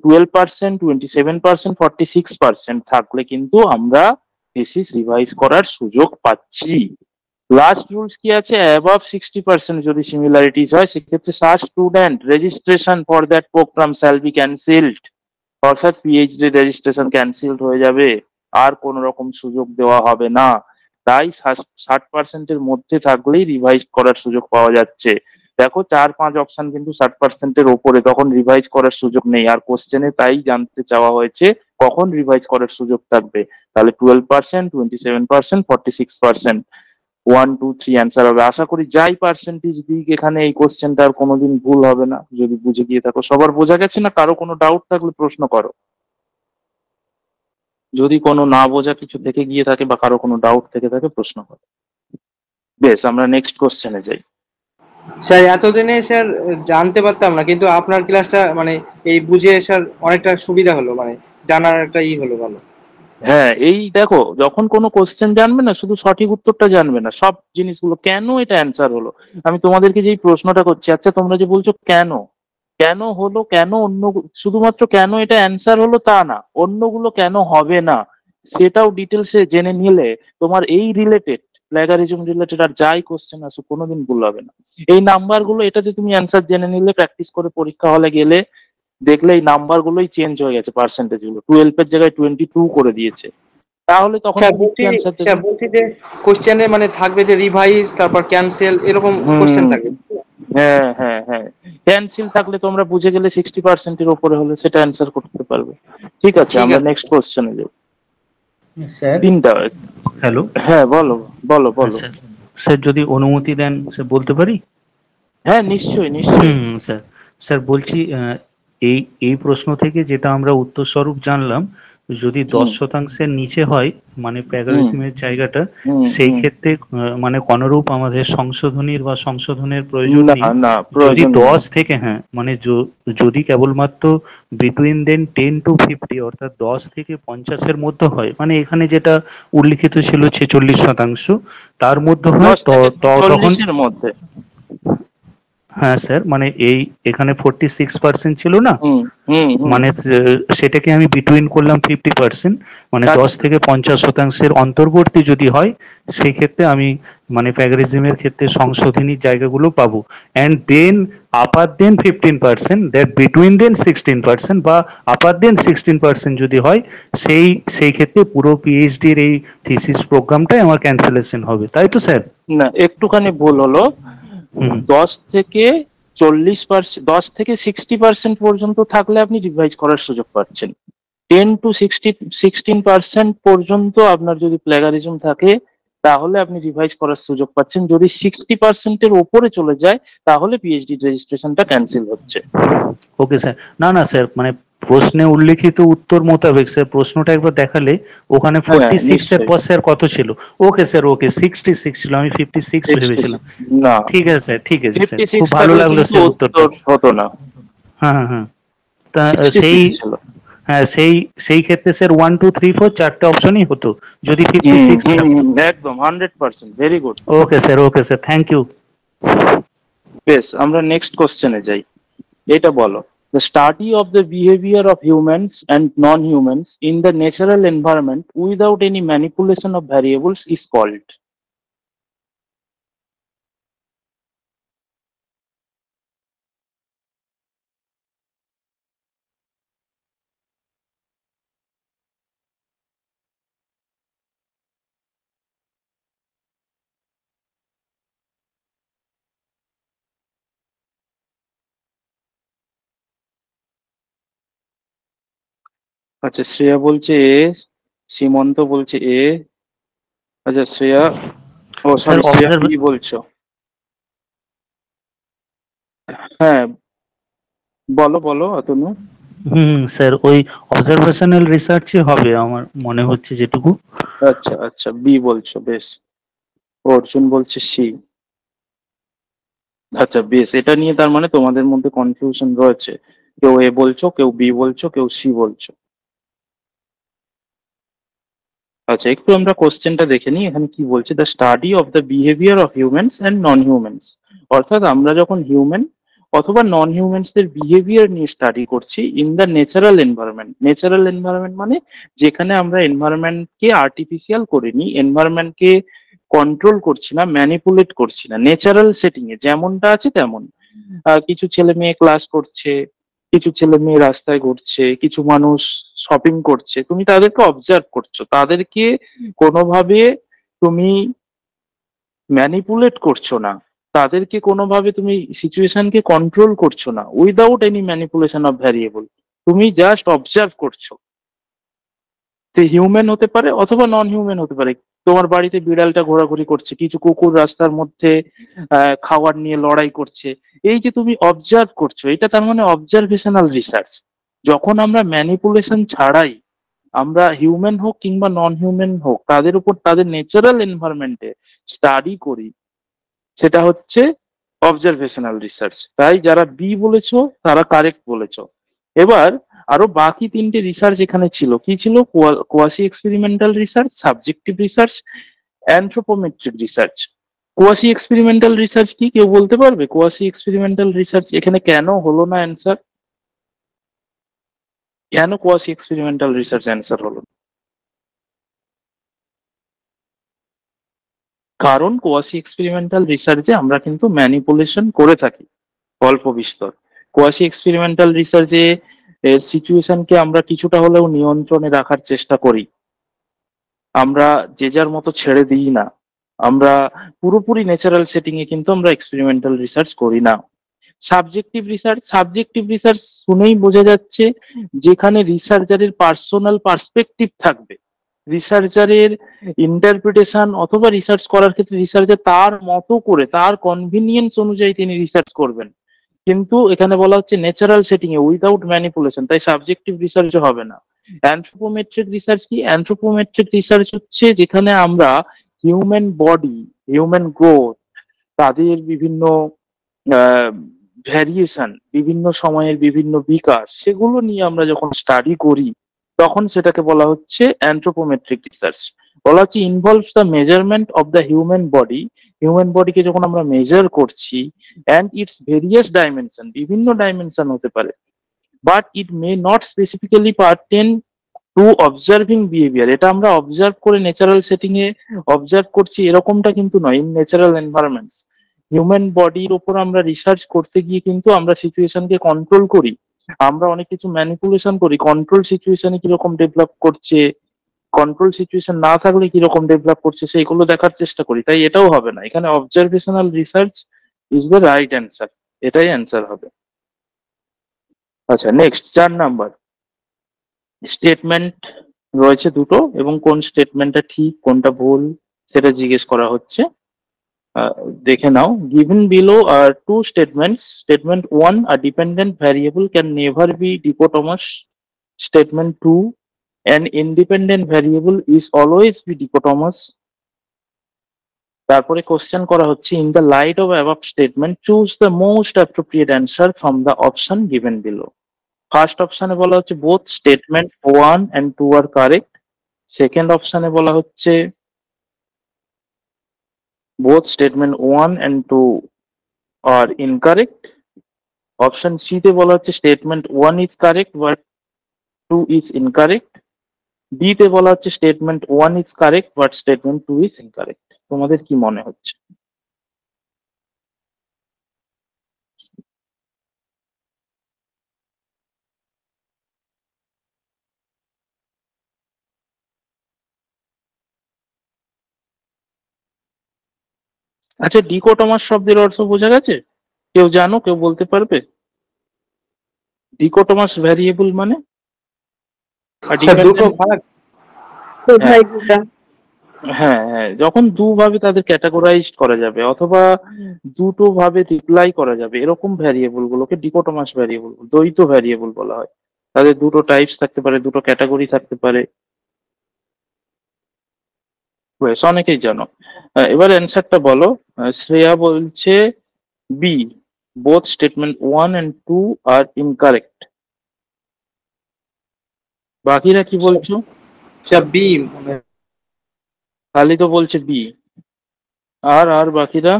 12%, 27%, 46% থাকলে কিন্তু আমরা থিসিস রিভাইজ করার সুযোগ পাচ্ছি। লাস্ট রুলস কি আছে, অ্যাবভ 60% যদি সিমিলারিটিস হয় সেক্ষেত্রে such student registration for that programme shall be cancelled, অর্থাৎ পিএইচডি রেজিস্ট্রেশন ক্যান্সেলড হয়ে যাবে, আর কোন রকম সুযোগ দেওয়া হবে না। তাই 60%-এর মধ্যে থাকলেই রিভাইজ করার সুযোগ পাওয়া যাচ্ছে। দেখো 4, 5 অপশন কিন্তু 60%-এর ওপরে, তখন রিভাইজ করার সুযোগ নেই। আর কোশ্চেনে তাই জানতে চাওয়া হয়েছে কখন রিভাইজ করার সুযোগ থাকবে, তাহলে 12%, 27%, 46%, 1, 2, 3 অ্যান্সার হবে। আশা করি যাই পার্সেন্টেজ দিক এখানে এই কোশ্চেনটা আর কোনোদিন ভুল হবে না, যদি বুঝে গিয়ে থাকো। সবার বোঝা গেছে না? কারো কোনো ডাউট থাকলে প্রশ্ন করো, যদি কোনো না বোঝা কিছু থেকে গিয়ে থাকে বা কারো কোনো ডাউট থেকে থাকে প্রশ্ন করো। বেশ, আমরা নেক্সট কোশ্চেনে যাই। স্যার এতদিনে স্যার জানতে পারতাম না, কিন্তু আপনার ক্লাসটা মানে এই বুঝে স্যার অনেকটা সুবিধা হলো, মানে জানার একটা হলো ভালো। হ্যাঁ, এই দেখো, যখন কোনো কোশ্চেন জানবে না, শুধু সঠিক উত্তরটা জানবে না, সব জিনিসগুলো কেন এটা অ্যান্সার হলো। আমি তোমাদেরকে যেই প্রশ্নটা করছি, আচ্ছা তোমরা যে বলছো কেন, কেন হলো, কেন অন্য, শুধুমাত্র কেন এটা অ্যান্সার হলো তা না, অন্যগুলো কেন হবে না সেটাও ডিটেলসে জেনে নিলে তোমার এই রিলেটেড, প্ল্যাগারিজম রিলেটেড আর যাই কোশ্চেন আসুক কোনোদিন ভুল হবে না। এই নাম্বারগুলো, এটাতে তুমি অ্যান্সার জেনে নিলে, প্র্যাকটিস করে পরীক্ষা হলে গেলে দেখলে এই নাম্বার গুলোই চেঞ্জ হয়ে গেছে, পার্সেন্টেজ গুলো 12 এর জায়গায় 22 করে দিয়েছে, তাহলে তখন স্যার তুমি কি বলছি, অ্যান্সার দেবে? স্যার বলছি যে কোশ্চেনে মানে থাকবে যে রিভাইজ, তারপর ক্যান্সেল, এরকম কোশ্চেন হুম, থাকবে। হ্যাঁ হ্যাঁ হ্যাঁ, ক্যান্সেল থাকলে তোমরা বুঝে গেলে 60%-এর উপরে হলে সেটা অ্যান্সার করতে পারবে। ঠিক আছে, ঠিক আমরা আছে নেক্সট কোশ্চেনে যাবো। স্যার। তিনটা। হ্যালো। হ্যাঁ বলো বলো বলো। স্যার, স্যার যদি অনুমতি দেন স্যার বলতে পারি? হ্যাঁ নিশ্চয়ই নিশ্চয়ই। স্যার, স্যার বলছি এই এই প্রশ্ন থেকে যেটা আমরা উত্তর স্বরূপ জানলাম, যদি 10%-এর নিচে হয় মানে হুম প্যাগারিজমের জায়গাটা, হুম সেই হুম। ক্ষেত্রে মানে কোনরূপ আমাদের সংশোধনীর বা সংশোধনের প্রয়োজন না নেই। না, যদি প্রয়োজন নেই। 10 থেকে, হ্যাঁ মানে যদি কেবলমাত্র বিটুইন দেন 10 to 50 অর্থাৎ 10 থেকে 50-এর মধ্যে হয়, মানে এখানে যেটা উল্লিখিত ছিল 46%, তার মধ্যে হয় 10 থেকে তখন, 40-এর মধ্যে। হ্যাঁ স্যার মানে এখানে 46% ছিল না, হুম হুম হুম। মানে সেটাকে আমি বিটুইন করলাম 50%, মানে আচ্ছা 10 থেকে 50%-এর অন্তর্বর্তী যদি হয়, সেই ক্ষেত্রে আমি মানে প্যাগারিজমের ক্ষেত্রে সংশোধনীর জায়গাগুলো পাবো। And then upper then 15%, that between then 16%, বা আপার দেন 16% যদি হয়, সেই ক্ষেত্রে পুরো পিএইচডির এই থিসিস প্রোগ্রামটাই আমার ক্যান্সেলেশন হবে, তাই তো স্যার? না, একটুখানি ভুল হলো। হুম। 10 থেকে 40%, 10 থেকে 60% পর্যন্ত থাকলে আপনি রিভাইজ করার সুযোগ পাচ্ছেন। 10 to 16% পর্যন্ত আপনার যদি প্লেগারিজম থাকে তাহলে আপনি রিভাইজ করার সুযোগ পাচ্ছেন। যদি 60%-এর ওপরে চলে যায় তাহলে পিএইচডি রেজিস্ট্রেশনটা ক্যান্সেল হচ্ছে। Okay sir. না না স্যার, মানে প্রশ্নে উল্লিখিত উত্তর মোতাবেক স্যার প্রশ্নটা একবার দেখালে, ওখানে হ্যাঁ 46 এর নিশ্চয়ই। পর স্যার কত ছিল? ওকে স্যার, ওকে 66 ছিল, আমি 56 ভেবেছিলাম। 66 না, ঠিক আছে স্যার, ঠিক আছে স্যার, খুব 56 ভালো থাকলে লাগলো কিন্তু স্যার উত্তরটা। উত্তর হতো না। হ্যাঁ হ্যাঁ হ্যাঁ। তা সেই, 66 ছিল। হ্যাঁ সেই ক্ষেত্রে স্যার 1 2 3 4 চারটে অপশনই হতো যদি 56 থাকতো। একদম 100%, very good. Okay sir, thank you. বেশ, আমরা নেক্সট কোশ্চেনে যাই। এটা বলো, the study of the behavior of humans and non-humans in the natural environment without any manipulation of variables is called. আচ্ছা, শ্রেয়া বলছে এ, সীমন্ত বলছে এ। আচ্ছা শ্রেয়া, ও sir sorry, Shreya observe, B বলছো। হ্যাঁ বলো বলো অতনু। স্যার ওই অবজারভেশনাল রিসার্চই হবে আমার মনে হচ্ছে যেটুকু। আচ্ছা আচ্ছা, বি বলছো, বেশ। অর্জুন বলছে সি। আচ্ছা বেশ, এটা নিয়ে তার মানে তোমাদের মধ্যে কনফিউশন রয়েছে, কেউ এ বলছো, কেউ বি বলছো, কেউ সি বলছো। আচ্ছা, একটু আমরা কোশ্চেনটা দেখে নিই এখানে কি বলছে। The study of the behaviour of humans and non humans, অর্থাৎ আমরা যখন হিউম্যান অথবা নন হিউম্যানসদের বিহেভিয়ার নিয়ে স্টাডি করছি in the natural environment. Natural environment মানে যেখানে আমরা এনভায়রনমেন্টকে আর্টিফিশিয়াল করিনি, এনভায়রনমেন্টকে কন্ট্রোল করছি না, ম্যানিপুলেট করছি না, ন্যাচারাল সেটিং এ যেমনটা আছে তেমন। কিছু ছেলে মেয়ে ক্লাস করছে, কিছু ছেলে মেয়ে রাস্তায় ঘুরছে, কিছু মানুষ শপিং করছে, তুমি তাদেরকে অবজার্ভ করছো, তাদেরকে কোনোভাবে তুমি ম্যানিপুলেট করছো না, তাদেরকে কোনোভাবে তুমি সিচুয়েশনকে কন্ট্রোল করছো না, without any manipulation of variable, তুমি জাস্ট অবজার্ভ করছো। সে হিউম্যান হতে পারে অথবা নন হিউম্যান হতে পারে। তোমার বাড়িতে বিড়ালটা ঘোরাঘুরি করছে, কিছু কুকুর রাস্তার মধ্যে খাবার নিয়ে লড়াই করছে, এই যে তুমি অবজার্ভ করছো, এটা তার মানে অবজারভেশনাল রিসার্চ। যখন আমরা ম্যানিপুলেশন ছাড়াই, আমরা হিউম্যান হোক কিংবা নন হিউম্যান হোক, তাদের উপর তাদের ন্যাচারাল এনভায়রনমেন্টে স্টাডি করি, সেটা হচ্ছে অবজারভেশনাল রিসার্চ। তাই যারা বি বলেছো তারা কারেক্ট বলেছো। এবার আরো বাকি তিনটে রিসার্চ এখানে ছিল, কি ছিল? Quasi experimental research, subjective research, anthropometric research. Quasi experimental research কি কেউ বলতে পারবে? কোয়াসি এক্সপেরিমেন্টাল রিসার্চ এখানে কেন হলো না অ্যান্সার? কেন কোয়াসি এক্সপেরিমেন্টাল রিসার্চ অ্যান্সার হলো না? কারণ কোয়াসি এক্সপেরিমেন্টাল রিসার্চে আমরা কিন্তু ম্যানিপুলেশন করে থাকি অল্প বিস্তর। কোয়াসি এক্সপেরিমেন্টাল রিসার্চে সিচুয়েশনকে আমরা কিছুটা হলেও নিয়ন্ত্রণে রাখার চেষ্টা করি, আমরা যে যার মতো ছেড়ে দিই না, আমরা পুরোপুরি ন্যাচারাল সেটিং এ কিন্তু আমরা এক্সপেরিমেন্টাল রিসার্চ করি না। সাবজেক্টিভ রিসার্চ শুনেই বোঝা যাচ্ছে যেখানে রিসার্চারের পার্সোনাল পার্সপেক্টিভ থাকবে, রিসার্চারের ইন্টারপ্রিটেশন অথবা রিসার্চ করার ক্ষেত্রে রিসার্চার তার মতো করে তার কনভিনিয়েন্স অনুযায়ী তিনি রিসার্চ করবেন। কিন্তু এখানে বলা হচ্ছে ন্যাচারাল সেটিং এ উইদাউট ম্যানিপুলেশন, তাই সাবজেক্টিভ রিসার্চ হবে না। অ্যানথ্রোপোমেট্রিক রিসার্চ কি? অ্যানথ্রোপোমেট্রিক রিসার্চ হচ্ছে যেখানে আমরা হিউম্যান বডি, হিউম্যান গ্রোথ, তাদের বিভিন্ন ভ্যারিয়েশন, বিভিন্ন সময়ের বিভিন্ন বিকাশ, সেগুলো নিয়ে আমরা যখন স্টাডি করি তখন সেটাকে বলা হচ্ছে অ্যানথ্রোপোমেট্রিক রিসার্চ। বলা হচ্ছে involves the measurement of the human body, human বডিকে যখন আমরা মেজার করছি, অ্যান্ড ইটস ভেরিয়াস ডাইমেনশন, বিভিন্ন ডাইমেনশন হতে পারে, but it may not specifically pertain to observing behaviour. এটা আমরা অবজার্ভ করে ন্যাচারাল সেটিং এ অবজার্ভ করছি এরকমটা কিন্তু নয়। ইন ন্যাচারাল এনভায়রনমেন্টস হিউম্যান বডির ওপর আমরা রিসার্চ করতে গিয়ে কিন্তু আমরা সিচুয়েশনকে কন্ট্রোল করি, আমরা অনেক কিছু ম্যানিপুলেশন করি, কন্ট্রোল সিচুয়েশনে কিরকম ডেভেলপ করছে, কন্ট্রোল সিচুয়েশন না থাকলে কিরকম ডেভেলপ করছে সেইগুলো দেখার চেষ্টা করি। তাই এটাও হবে না, এখানে observational research is the right answer, এটাই অ্যান্সার হবে। আচ্ছা নেক্সট 4 নাম্বার, স্টেটমেন্ট রয়েছে দুটো এবং কোন স্টেটমেন্টটা ঠিক কোনটা ভুল সেটা জিজ্ঞেস করা হচ্ছে। দেখে নাও। Given below are two statements. Statement 1, a dependent variable can never be dichotomous. Statement 2, an independent variable is always be dichotomous. তারপরে কোশ্চেন করা হচ্ছে, in the light of above statement choose the most appropriate answer from the option given below. First অপশনে বলা হচ্ছে both statement 1 and 2 are correct. Second অপশনে বলা হচ্ছে both statement 1 and 2 are incorrect. Option C তে বলা হচ্ছে statement 1 is correct but 2 is incorrect. D তে বলা হচ্ছে statement 1 is correct but statement 2 is incorrect. তোমাদের কি মনে হচ্ছে? আচ্ছা ডিকোটমাস শব্দের অর্থ বোঝা গেছে? কেউ জানো, কেউ বলতে পারবে ডিকোটমাস ভ্যারিয়েবল মানে? আর স্যার দুটো dependent- ভাগ। হ্যাঁ হ্যাঁ হ্যাঁ, যখন দুভাবে তাদের ক্যাটাগরাইজড করা যাবে অথবা দুটো ভাবে রিপ্লাই করা যাবে এরকম ভ্যারিয়েবল গুলোকে ডিকোটোমাস ভ্যারিয়েবল, দ্বৈত ভ্যারিয়েবল বলা হয়। তাদের দুটো টাইপস থাকতে পারে, দুটো ক্যাটাগরি থাকতে পারে, বেশ অনেকেই জানো। এবার অ্যান্সারটা বলো। শ্রেয়া বলছে B, both statement 1 and 2 are incorrect. বাকিরা কি বলছো? স্যার বি মানে খালি তো বলছে বি, আর আর বাকিরা?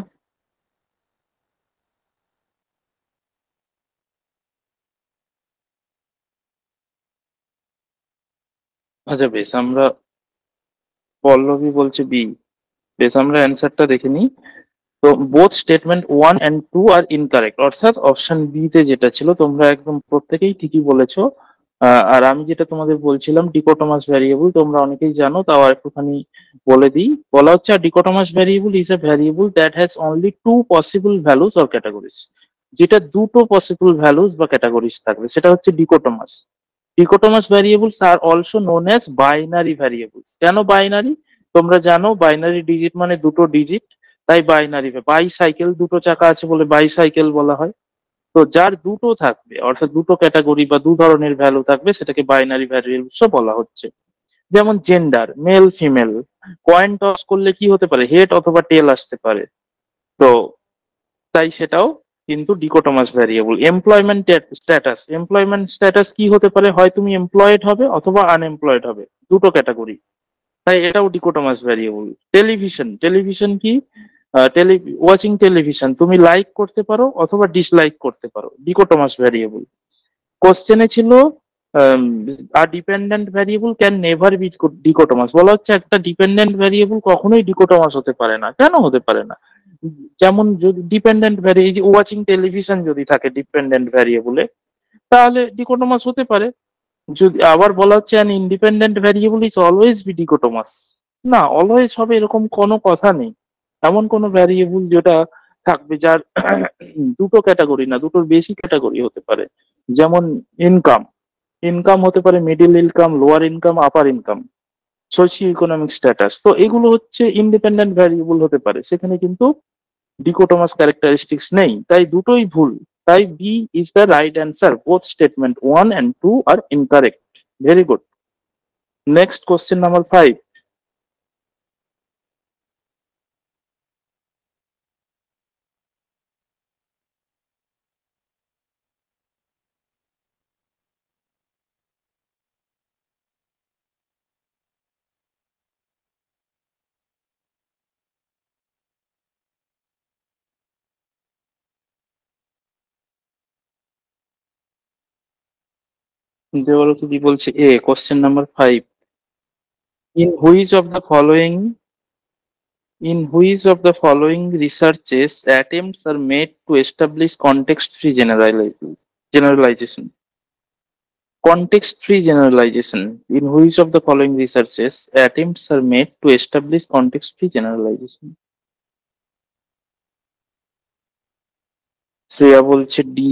আচ্ছা বেশ, আমরা পল্লবী বলছে বি, বেশ আমরা অ্যান্সারটা দেখে নিই। তো both statement 1 and 2 are incorrect, অর্থাৎ অপশন বি তে যেটা ছিল তোমরা একদম প্রত্যেকেই ঠিকই বলেছো। আর আমি যেটা তোমাদের বলছিলাম ডিকোটোমাস ভ্যারিয়েবল, তোমরা অনেকেই জানো, তাও আর একটুখানি বলে দিই। বলা হচ্ছে dichotomous variable is a variable that has only two possible values or categories. যেটা দুটো পসিবল ভ্যালুস বা ক্যাটাগরিজ থাকবে সেটা হচ্ছে dichotomous. Dichotomous variables are also known as binary variables. কেন বাইনারি? তোমরা জানো বাইনারি ডিজিট মানে দুটো ডিজিট, তাই বাইনারি। বাইসাইকেল, দুটো চাকা আছে বলে বাইসাইকেল বলা হয়। তো যার দুটো থাকবে অর্থাৎ দুটো ক্যাটাগরি বা দু ধরনের ভ্যালু থাকবে সেটাকে বাইনারি ভ্যারিয়েবলস বলা হচ্ছে। যেমন gender, male female, coin toss করলে কি হতে পারে, হেড অথবা টেল আসতে পারে। তো তাই সেটাও কিন্তু ডিকোটোমাস ভ্যারিয়েবল। এমপ্লয়মেন্ট স্ট্যাটাস কি হতে পারে, হয় তুমি এমপ্লয়েড হবে অথবা আনএমপ্লয়েড হবে, দুটো ক্যাটাগরি, তাই এটাও ডিকোটোমাস ভ্যারিয়েবল। টেলিভিশন কি, ওয়াচিং টেলিভিশন তুমি লাইক করতে পারো অথবা ডিসলাইক করতে পারো, ডিকোটোমাস ভ্যারিয়েবল। কোশ্চেনে ছিল আর dependent variable can never be dichotomous, বলা হচ্ছে একটা ডিপেন্ডেন্ট ভ্যারিয়েবল কখনোই ডিকোটোমাস হতে পারে না। কেন হতে পারে না? যেমন যদি ডিপেন্ডেন্ট ভ্যারিয়েবল, যে ওয়াচিং টেলিভিশন যদি থাকে ডিপেন্ডেন্ট ভ্যারিয়েবলে, তাহলে ডিকোটোমাস হতে পারে। যদি আবার বলা হচ্ছে an independent variable is always be dichotomous, না অলওয়েজ হবে এরকম কোনো কথা নেই। এমন কোনো ভ্যারিয়েবল যেটা থাকবে যার দুটো ক্যাটাগরি না, দুটোর বেশি ক্যাটাগরি হতে পারে। যেমন ইনকাম, ইনকাম হতে পারে মিডিল ইনকাম, লোয়ার ইনকাম, আপার ইনকাম, সোশিও ইকোনমিক স্ট্যাটাস, তো এগুলো হচ্ছে ইন্ডিপেন্ডেন্ট ভ্যারিয়েবল হতে পারে, সেখানে কিন্তু ডিকোটোমাস ক্যারেক্টারিস্টিক্স নেই, তাই দুটোই ভুল। তাই B is the right answer, both statement 1 and 2 are incorrect. Very good. Next question number 5। Debalati বলছে A, question number 5, in which of the following researches attempts are made to establish context-free generalization? Context-free generalization. In which of the following researches attempts are made to establish context-free generalization? Shreya বলছে D,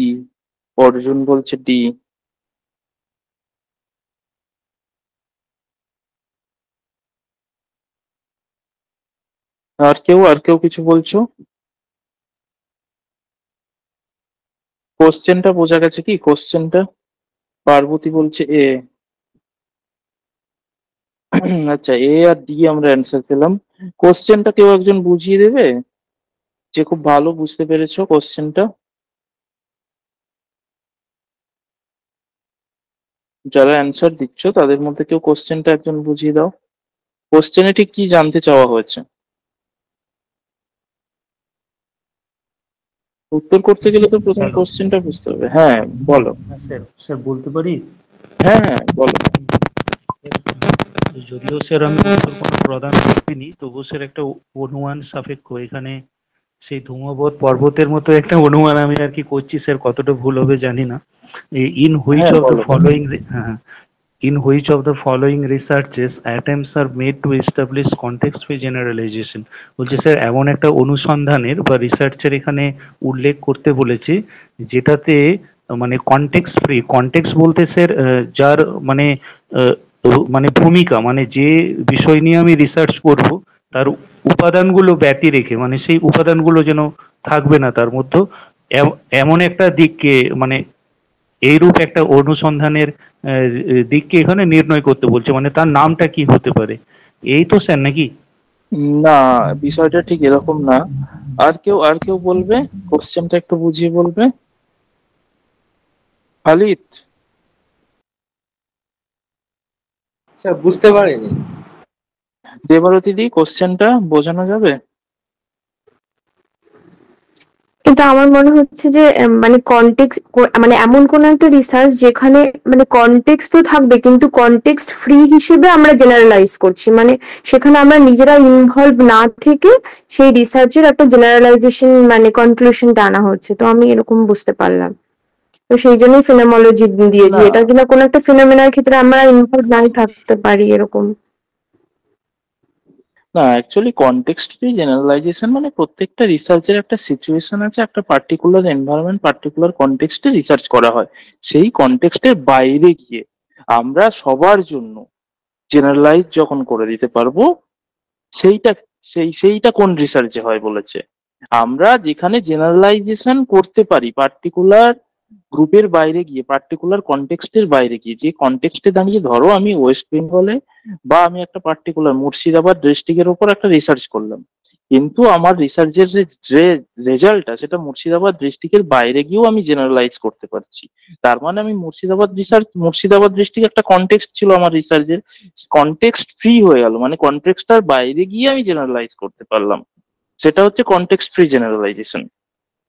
Arjun বলছে D. আর কেউ কিছু বলছো? কোশ্চেনটা বোঝা গেছে কি কোশ্চেনটা? পার্বতী বলছে এ। আচ্ছা, এ আর ডি আমরা অ্যান্সার পেলাম। কোশ্চেনটা কেউ একজন বুঝিয়ে দেবে যে খুব ভালো বুঝতে পেরেছো কোশ্চেনটা? যারা অ্যান্সার দিচ্ছ তাদের মধ্যে কেউ কোশ্চেনটা একজন বুঝিয়ে দাও, কোশ্চেনে ঠিক কি জানতে চাওয়া হয়েছে। উত্তর করতে গেলে তো প্রথমে হ্যালো। কোশ্চেনটা বুঝতে হবে। হ্যাঁ বলো। হ্যাঁ স্যার, স্যার বলতে পারি? হ্যাঁ হ্যাঁ বলো। যদিও স্যার আমি উত্তর কোনো প্রদান করিনি, তবুও স্যার একটা অনুমান সাপেক্ষ এখানে সেই ধূমবৎ পর্বতের মতো একটা অনুমান আমি আর কি করছি, স্যার কতটা ভুল হবে জানি না। ইন হুইচ হ্যাঁ অফ দ্য বলো। ফলোইং, হ্যাঁ, in which of the following researches attempts are made to establish context free generalization? বলছে স্যার এমন একটা অনুসন্ধানের বা রিসার্চের এখানে উল্লেখ করতে বলেছে যেটাতে মানে কনটেক্সট ফ্রি, কনটেক্সট বলতে স্যার যার মানে মানে ভূমিকা, মানে যে বিষয় নিয়ে আমি রিসার্চ করব তার উপাদানগুলো ব্যতি রেখে, মানে সেই উপাদানগুলো যেন থাকবে না তার মধ্যে, এমন একটা দিককে মানে এইরূপ একটা অনুসন্ধানের দিককে এখানে নির্ণয় করতে বলছে, মানে তার নামটা কি হতে পারে, এই তো স্যার নাকি? না, বিষয়টা ঠিক এরকম না। আর কেউ বলবে, কোশ্চেনটা একটু বুঝিয়ে বলবে। খালিদ। স্যার বুঝতে পারিনি। দেবরতী দি, কোশ্চেনটা বোঝানো যাবে? এটা আমার মনে হচ্ছে যে মানে কনটেক্সট, মানে এমন কোন একটা রিসার্চ যেখানে মানে কনটেক্সট তো থাকবে কিন্তু কনটেক্সট ফ্রি হিসেবে আমরা জেনারেলাইজ করছি, মানে সেখানে আমরা নিজেরা ইনভলভ না থেকে সেই রিসার্চের একটা জেনারেলাইজেশন মানে কনক্লুশনটা আনা হচ্ছে, তো আমি এরকম বুঝতে পারলাম। তো সেই জন্যই ফিনোমোলজি দিয়েছি, না এটা কিনা কোন একটা ফিনোমেনার ক্ষেত্রে আমরা ইনভলভ নাই থাকতে পারি এরকম। না, অ্যাকচুয়ালি কনটেক্সট ফ্রি জেনারেলাইজেশন মানে প্রত্যেকটা রিসার্চের একটা সিচুয়েশন আছে, একটা পার্টিকুলার এনভায়রনমেন্ট, পার্টিকুলার কনটেক্সটে রিসার্চ করা হয়। সেই কনটেক্সটের বাইরে গিয়ে আমরা সবার জন্য জেনারেলাইজ যখন করে দিতে পারবো, সেইটা সেইটা কোন রিসার্চে হয় বলেছে। আমরা যেখানে জেনারেলাইজেশন করতে পারি পার্টিকুলার গ্রুপের বাইরে গিয়ে, পার্টিকুলার কনটেক্সটের বাইরে গিয়ে, যে কনটেক্সটে দাঁড়িয়ে ধরো আমি ওয়েস্ট বেঙ্গলে বা আমি একটা পার্টিকুলার মুর্শিদাবাদ ডিস্ট্রিক্টের উপর একটা রিসার্চ করলাম, কিন্তু আমার রিসার্চের যে রেজাল্টটা সেটা মুর্শিদাবাদ ডিস্ট্রিক্টের বাইরে গিয়েও আমি জেনারেলাইজ করতে পারছি। তার মানে আমি মুর্শিদাবাদ ডিস্ট্রিক্ট একটা কনটেক্সট ছিল আমার রিসার্চের, কনটেক্সট ফ্রি হয়ে গেল, মানে কনটেক্সটটার বাইরে গিয়ে আমি জেনারেলাইজ করতে পারলাম। সেটা হচ্ছে কনটেক্সট ফ্রি জেনারেলাইজেশন,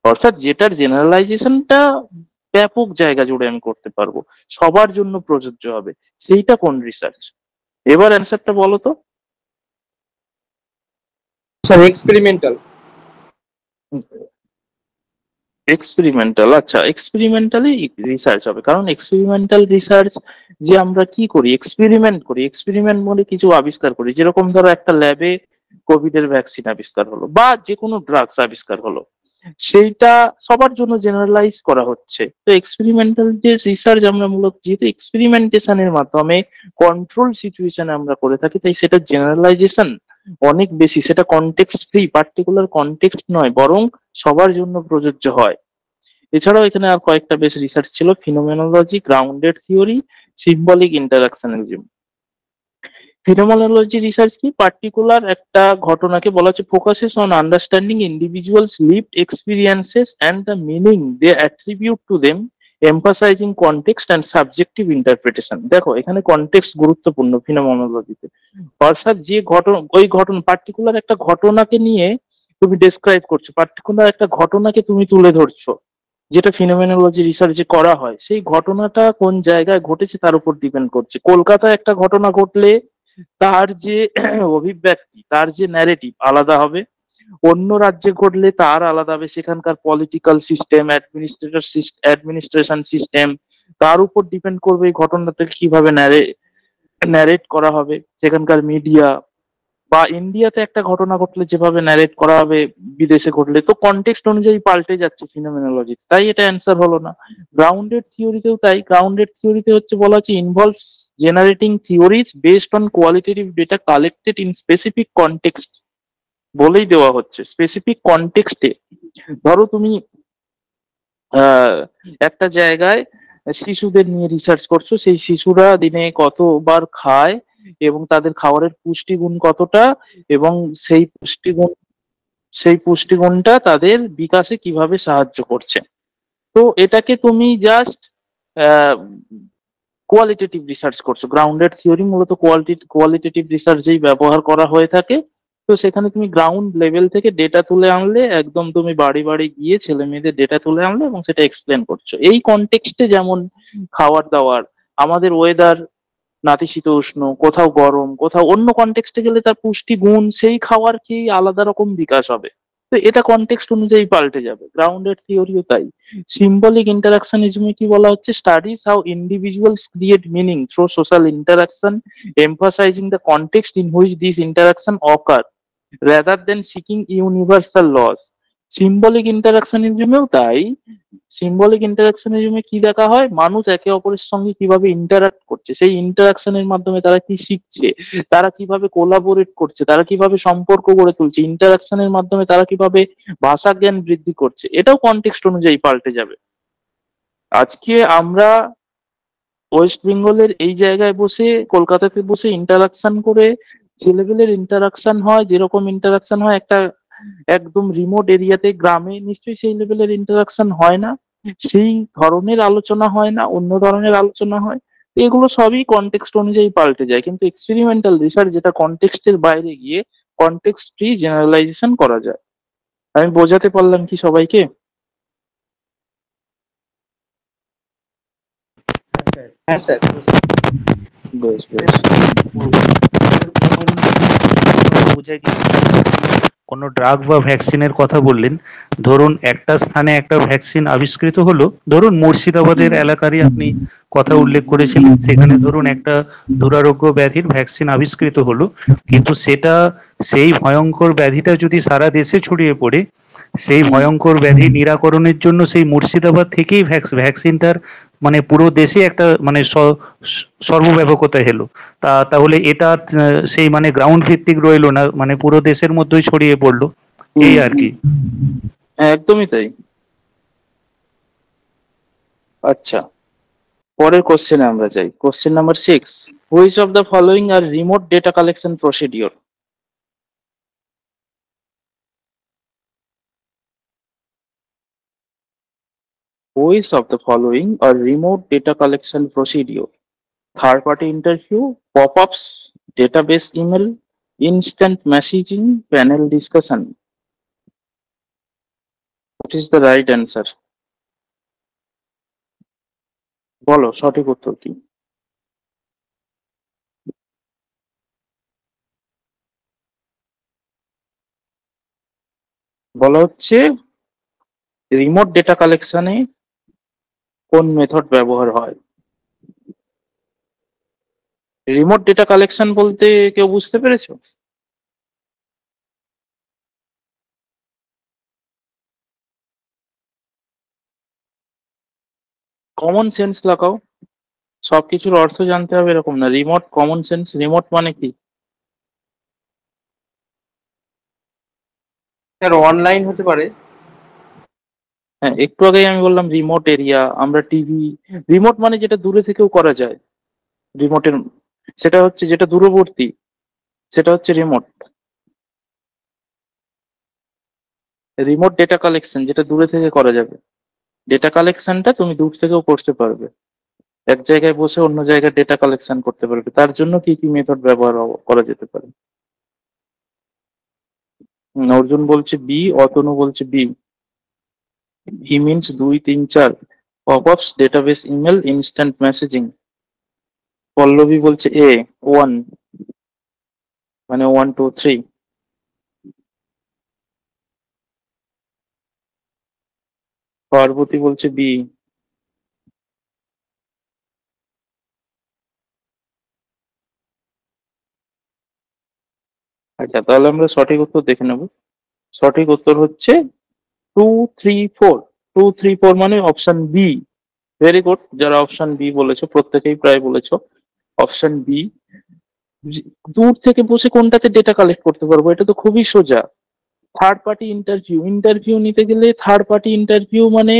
অর্থাৎ যেটার জেনারেলাইজেশনটা ব্যাপক জায়গা জুড়ে আমি করতে পারবো, সবার জন্য প্রযোজ্য হবে। সেইটা কোন রিসার্চ? এবার অ্যান্সারটা বলো তো। Sir experimental. এক্সপেরিমেন্টাল, আচ্ছা, এক্সপেরিমেন্টালি রিসার্চ হবে, কারণ এক্সপেরিমেন্টাল রিসার্চ যে আমরা কি করি, এক্সপেরিমেন্ট করি, এক্সপেরিমেন্ট বলে কিছু আবিষ্কার করি। যেরকম ধরো একটা ল্যাবে কোভিড এর ভ্যাকসিন আবিষ্কার হলো বা যে কোনো ড্রাগস আবিষ্কার হলো, সেইটা সবার জন্য জেনারেলাইজ করা হচ্ছে। তো এক্সপেরিমেন্টাল যে রিসার্চ আমরা মূলত যেহেতু এক্সপেরিমেন্টেশনের মাধ্যমে কন্ট্রোল সিচুয়েশনে আমরা করে থাকি, তাই সেটা জেনারেলাইজেশন অনেক বেশি, সেটা কনটেক্সট ফ্রি, পার্টিকুলার কনটেক্সট নয়, বরং সবার জন্য প্রযোজ্য হয়। এছাড়াও এখানে আর কয়েকটা বেশ রিসার্চ ছিল, phenomenology, grounded theory, symbolic interactionalism. Phenomenology research কি, পার্টিকুলার একটা ঘটনাকে বলা হচ্ছে focuses on understanding individuals lived experiences and the meaning they attribute to them, emphasising context and subjective interpretation. দেখো এখানে কনটেক্সট গুরুত্বপূর্ণ ফিনোমেনোলজিতে, অর্থাৎ যে ঘটনা, ওই ঘটনা পার্টিকুলার একটা ঘটনাকে নিয়ে তুমি ডেসক্রাইব করছো, পার্টিকুলার একটা ঘটনাকে তুমি তুলে ধরছো, যেটা ফিনোমেনোলজি রিসার্চে করা হয়, সেই ঘটনাটা কোন জায়গায় ঘটেছে তার উপর ডিপেন্ড করছে। কলকাতায় একটা ঘটনা ঘটলে তার যে অভিব্যক্তি, তার যে ন্যারেটিভ আলাদা হবে, অন্য রাজ্যে ঘটলে তার আলাদা হবে, সেখানকার পলিটিক্যাল সিস্টেম, অ্যাডমিনিস্ট্রেশন সিস্টেম, তার উপর ডিপেন্ড করবে এই ঘটনাটাকে কিভাবে ন্যারেট করা হবে, সেখানকার মিডিয়া। বা ইন্ডিয়াতে একটা ঘটনা ঘটলে যেভাবে ন্যারেট করা হবে বিদেশে ঘটলে, তো কনটেক্সট অনুযায়ী পাল্টে যাচ্ছে ফিনোমেনোলজি, তাই এটা অ্যান্সার হলো না। গ্রাউন্ডেড থিওরিতেও তাই, গ্রাউন্ডেড থিওরিতে হচ্ছে বলা হচ্ছে involves generating theories based on qualitative data collected in specific context, বলেই দেওয়া হচ্ছে স্পেসিফিক কনটেক্সটে। ধরো তুমি আহ একটা জায়গায় শিশুদের নিয়ে রিসার্চ করছো, সেই শিশুরা দিনে কতবার খায় এবং তাদের খাবারের পুষ্টিগুণ কতটা, এবং সেই পুষ্টিগুণটা তাদের বিকাশে কিভাবে সাহায্য করছে। তো এটাকে তুমি জাস্ট কোয়ালিটেটিভ রিসার্চ করছো। গ্রাউন্ডেড থিওরি মূলত কোয়ালিটেটিভ রিসার্চেই ব্যবহার করা হয়ে থাকে। তো সেখানে তুমি গ্রাউন্ড লেভেল থেকে ডেটা তুলে আনলে, একদম তুমি বাড়ি বাড়ি গিয়ে ছেলে মেয়েদের ডেটা তুলে আনলে এবং সেটা এক্সপ্লেন করছো। এই কনটেক্সটে যেমন খাবার দাবার, আমাদের ওয়েদার নাতিশীতোষ্ণ, কোথাও গরম, কোথাও অন্য কনটেক্সটে গেলে তার পুষ্টি গুণ সেই খাওয়ার খেয়েই আলাদা রকম বিকাশ হবে। তো এটা কনটেক্সট অনুযায়ী পাল্টে যাবে। গ্রাউন্ডেড থিওরিও তাই। সিম্বলিক ইন্টারাকশনিজমে কি বলা হচ্ছে, studies how individuals create meaning through social interaction, emphasizing the context in which this interaction occur rather than seeking universal laws. Symbolic ইন্টারাকশনিজমেও তাই। সিম্বলিক ইন্টারাকশনিজমে কি দেখা হয়, মানুষ একে অপরের সঙ্গে কিভাবে ইন্টারাক্ট করছে, সেই ইন্টারাকশনের মাধ্যমে তারা কি শিখছে, তারা কিভাবে কোলাবোরেট করছে, তারা কিভাবে সম্পর্ক গড়ে তুলছে, ইন্টারাকশনের মাধ্যমে তারা কিভাবে ভাষা জ্ঞান বৃদ্ধি করছে, এটাও কনটেক্সট অনুযায়ী পাল্টে যাবে। আজকে আমরা ওয়েস্ট বেঙ্গলের এই জায়গায় বসে, কলকাতাতে বসে ইন্টারাকশন করে যে লেভেলের ইন্টারাকশন হয়, যেরকম ইন্টারাকশন হয় একটা একদম রিমোট এরিয়াতে, গ্রামে নিশ্চয়ই সেই লেভেলের ইন্টারাকশন হয় না, সেই ধরনের আলোচনা হয় না, অন্য ধরনের আলোচনা হয়। এগুলো সবই কনটেক্সট অনুযায়ী পাল্টে যায়। কিন্তু এক্সপেরিমেন্টাল রিসার্চ যেটা কনটেক্সটের বাইরে গিয়ে কনটেক্সট ফ্রি জেনারেলাইজেশন করা যায়। আমি বোঝাতে পারলাম কি সবাইকে? হ্যাঁ স্যার। বেশ বেশ। বুঝাই দিন। কোনো ড্রাগ বা ভ্যাকসিনের কথা বললেন, ধরুন একটা স্থানে একটা ভ্যাকসিন আবিষ্কৃত হলো, ধরুন মুর্শিদাবাদের এলাকারই আপনি কথা উল্লেখ করেছিলেন, সেখানে ধরুন একটা দুরারোগ্য ব্যাধির ভ্যাকসিন আবিষ্কৃত হলো, কিন্তু সেটা, সেই ভয়ঙ্কর ব্যাধিটা যদি সারা দেশে ছড়িয়ে পড়ে, সেই ভয়ঙ্কর ব্যাধি নিরাকরণের জন্য সেই মুর্শিদাবাদ থেকেই ভ্যাকসিনটার মানে পুরো দেশে একটা মানে সর্বব্যাপকতা এলো, তাহলে এটা সেই মানে গ্রাউন্ড ভিত্তিক রইলো না, মানে পুরো দেশের মধ্যেই ছড়িয়ে পড়লো, এই আর কি। একদমই তাই। আচ্ছা, পরের কোশ্চেনে আমরা যাই। Question number 6, which of the following R remote data collection procedure? Which of the following are remote data collection procedure? Third party interview, pop-ups, database email, instant messaging, panel discussion. What is the right answer? বলো সঠিক উত্তর কি? বলা হচ্ছে remote data কালেকশনে কোন method ব্যবহার হয়। রিমোট ডেটা কালেকশন বলতে কেউ বুঝতে পেরেছো? কমন সেন্স লাগাও, সবকিছুর অর্থ জানতে হবে এরকম না। Remote, common sense. রিমোট মানে কি? স্যার অনলাইন হতে পারে। হ্যাঁ, একটু আগেই আমি বললাম রিমোট এরিয়া, আমরা টিভি। রিমোট মানে যেটা দূরে থেকেও করা যায়। রিমোটের সেটা হচ্ছে যেটা দূরবর্তী, সেটা হচ্ছে রিমোট। রিমোট ডেটা কালেকশন যেটা দূরে থেকে করা যাবে। ডেটা কালেকশনটা তুমি দূর থেকেও করতে পারবে, এক জায়গায় বসে অন্য জায়গায় ডেটা কালেকশন করতে পারবে। তার জন্য কি কি মেথড ব্যবহার করা যেতে পারে? অর্জুন বলছে বি, অতনু বলছে B. E means 2, 3, 4। Popups, database email, instant messaging. Pallabi বলছে এ, 1, মানে 1, 2, 3। পার্বতী বলছে বি। আচ্ছা, তাহলে আমরা সঠিক উত্তর দেখে নেব। সঠিক উত্তর হচ্ছে 2, 3, 4। 2, 3, 4 মানে অপশন বি। ভেরি গুড, যারা অপশন বি বলেছো প্রত্যেকেই প্রায় বলেছো অপশন বি। দূর থেকে বসে কোনটাতে ডেটা কালেক্ট করতে পারবো? এটা তো খুবই সোজা। Third party interview. ইন্টারভিউ নিতে গেলে থার্ড পার্টি ইন্টারভিউ মানে